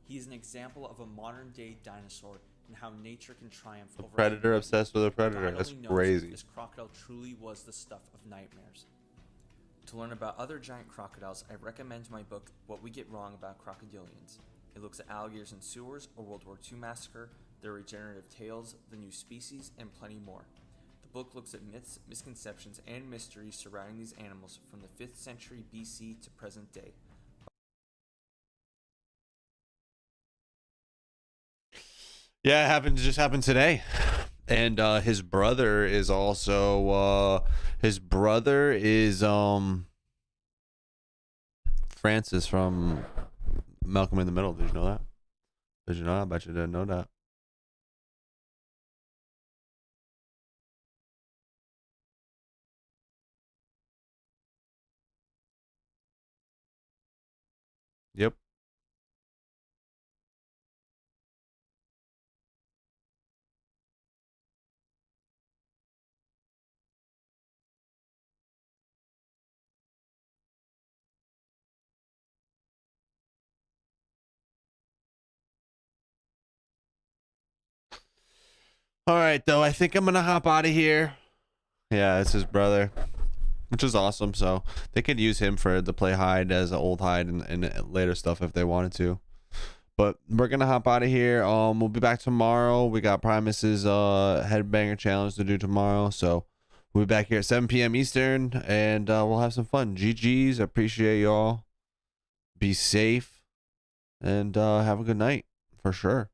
He is an example of a modern-day dinosaur and how nature can triumph over Predator humanity. obsessed with a predator. God That's only knows crazy. if this crocodile truly was the stuff of nightmares. To learn about other giant crocodiles, I recommend my book, What We Get Wrong About Crocodilians. It looks at alligators in sewers, a World War II massacre, their regenerative tails, the new species, and plenty more. The book looks at myths, misconceptions, and mysteries surrounding these animals from the 5th century BC to present day. Yeah, it happened. Just happened today, and his brother is also Francis from Malcolm in the Middle. Did you know that? Did you know that? I bet you didn't know that. Yep. All right, though. I think I'm going to hop out of here. Yeah, it's his brother, which is awesome. So they could use him for the play Hyde as an old Hyde and later stuff if they wanted to. But we're going to hop out of here. We'll be back tomorrow. We got Primus's Headbanger Challenge to do tomorrow. So we'll be back here at 7 p.m. Eastern, and we'll have some fun. GG's. I appreciate y'all. Be safe, and have a good night. For sure.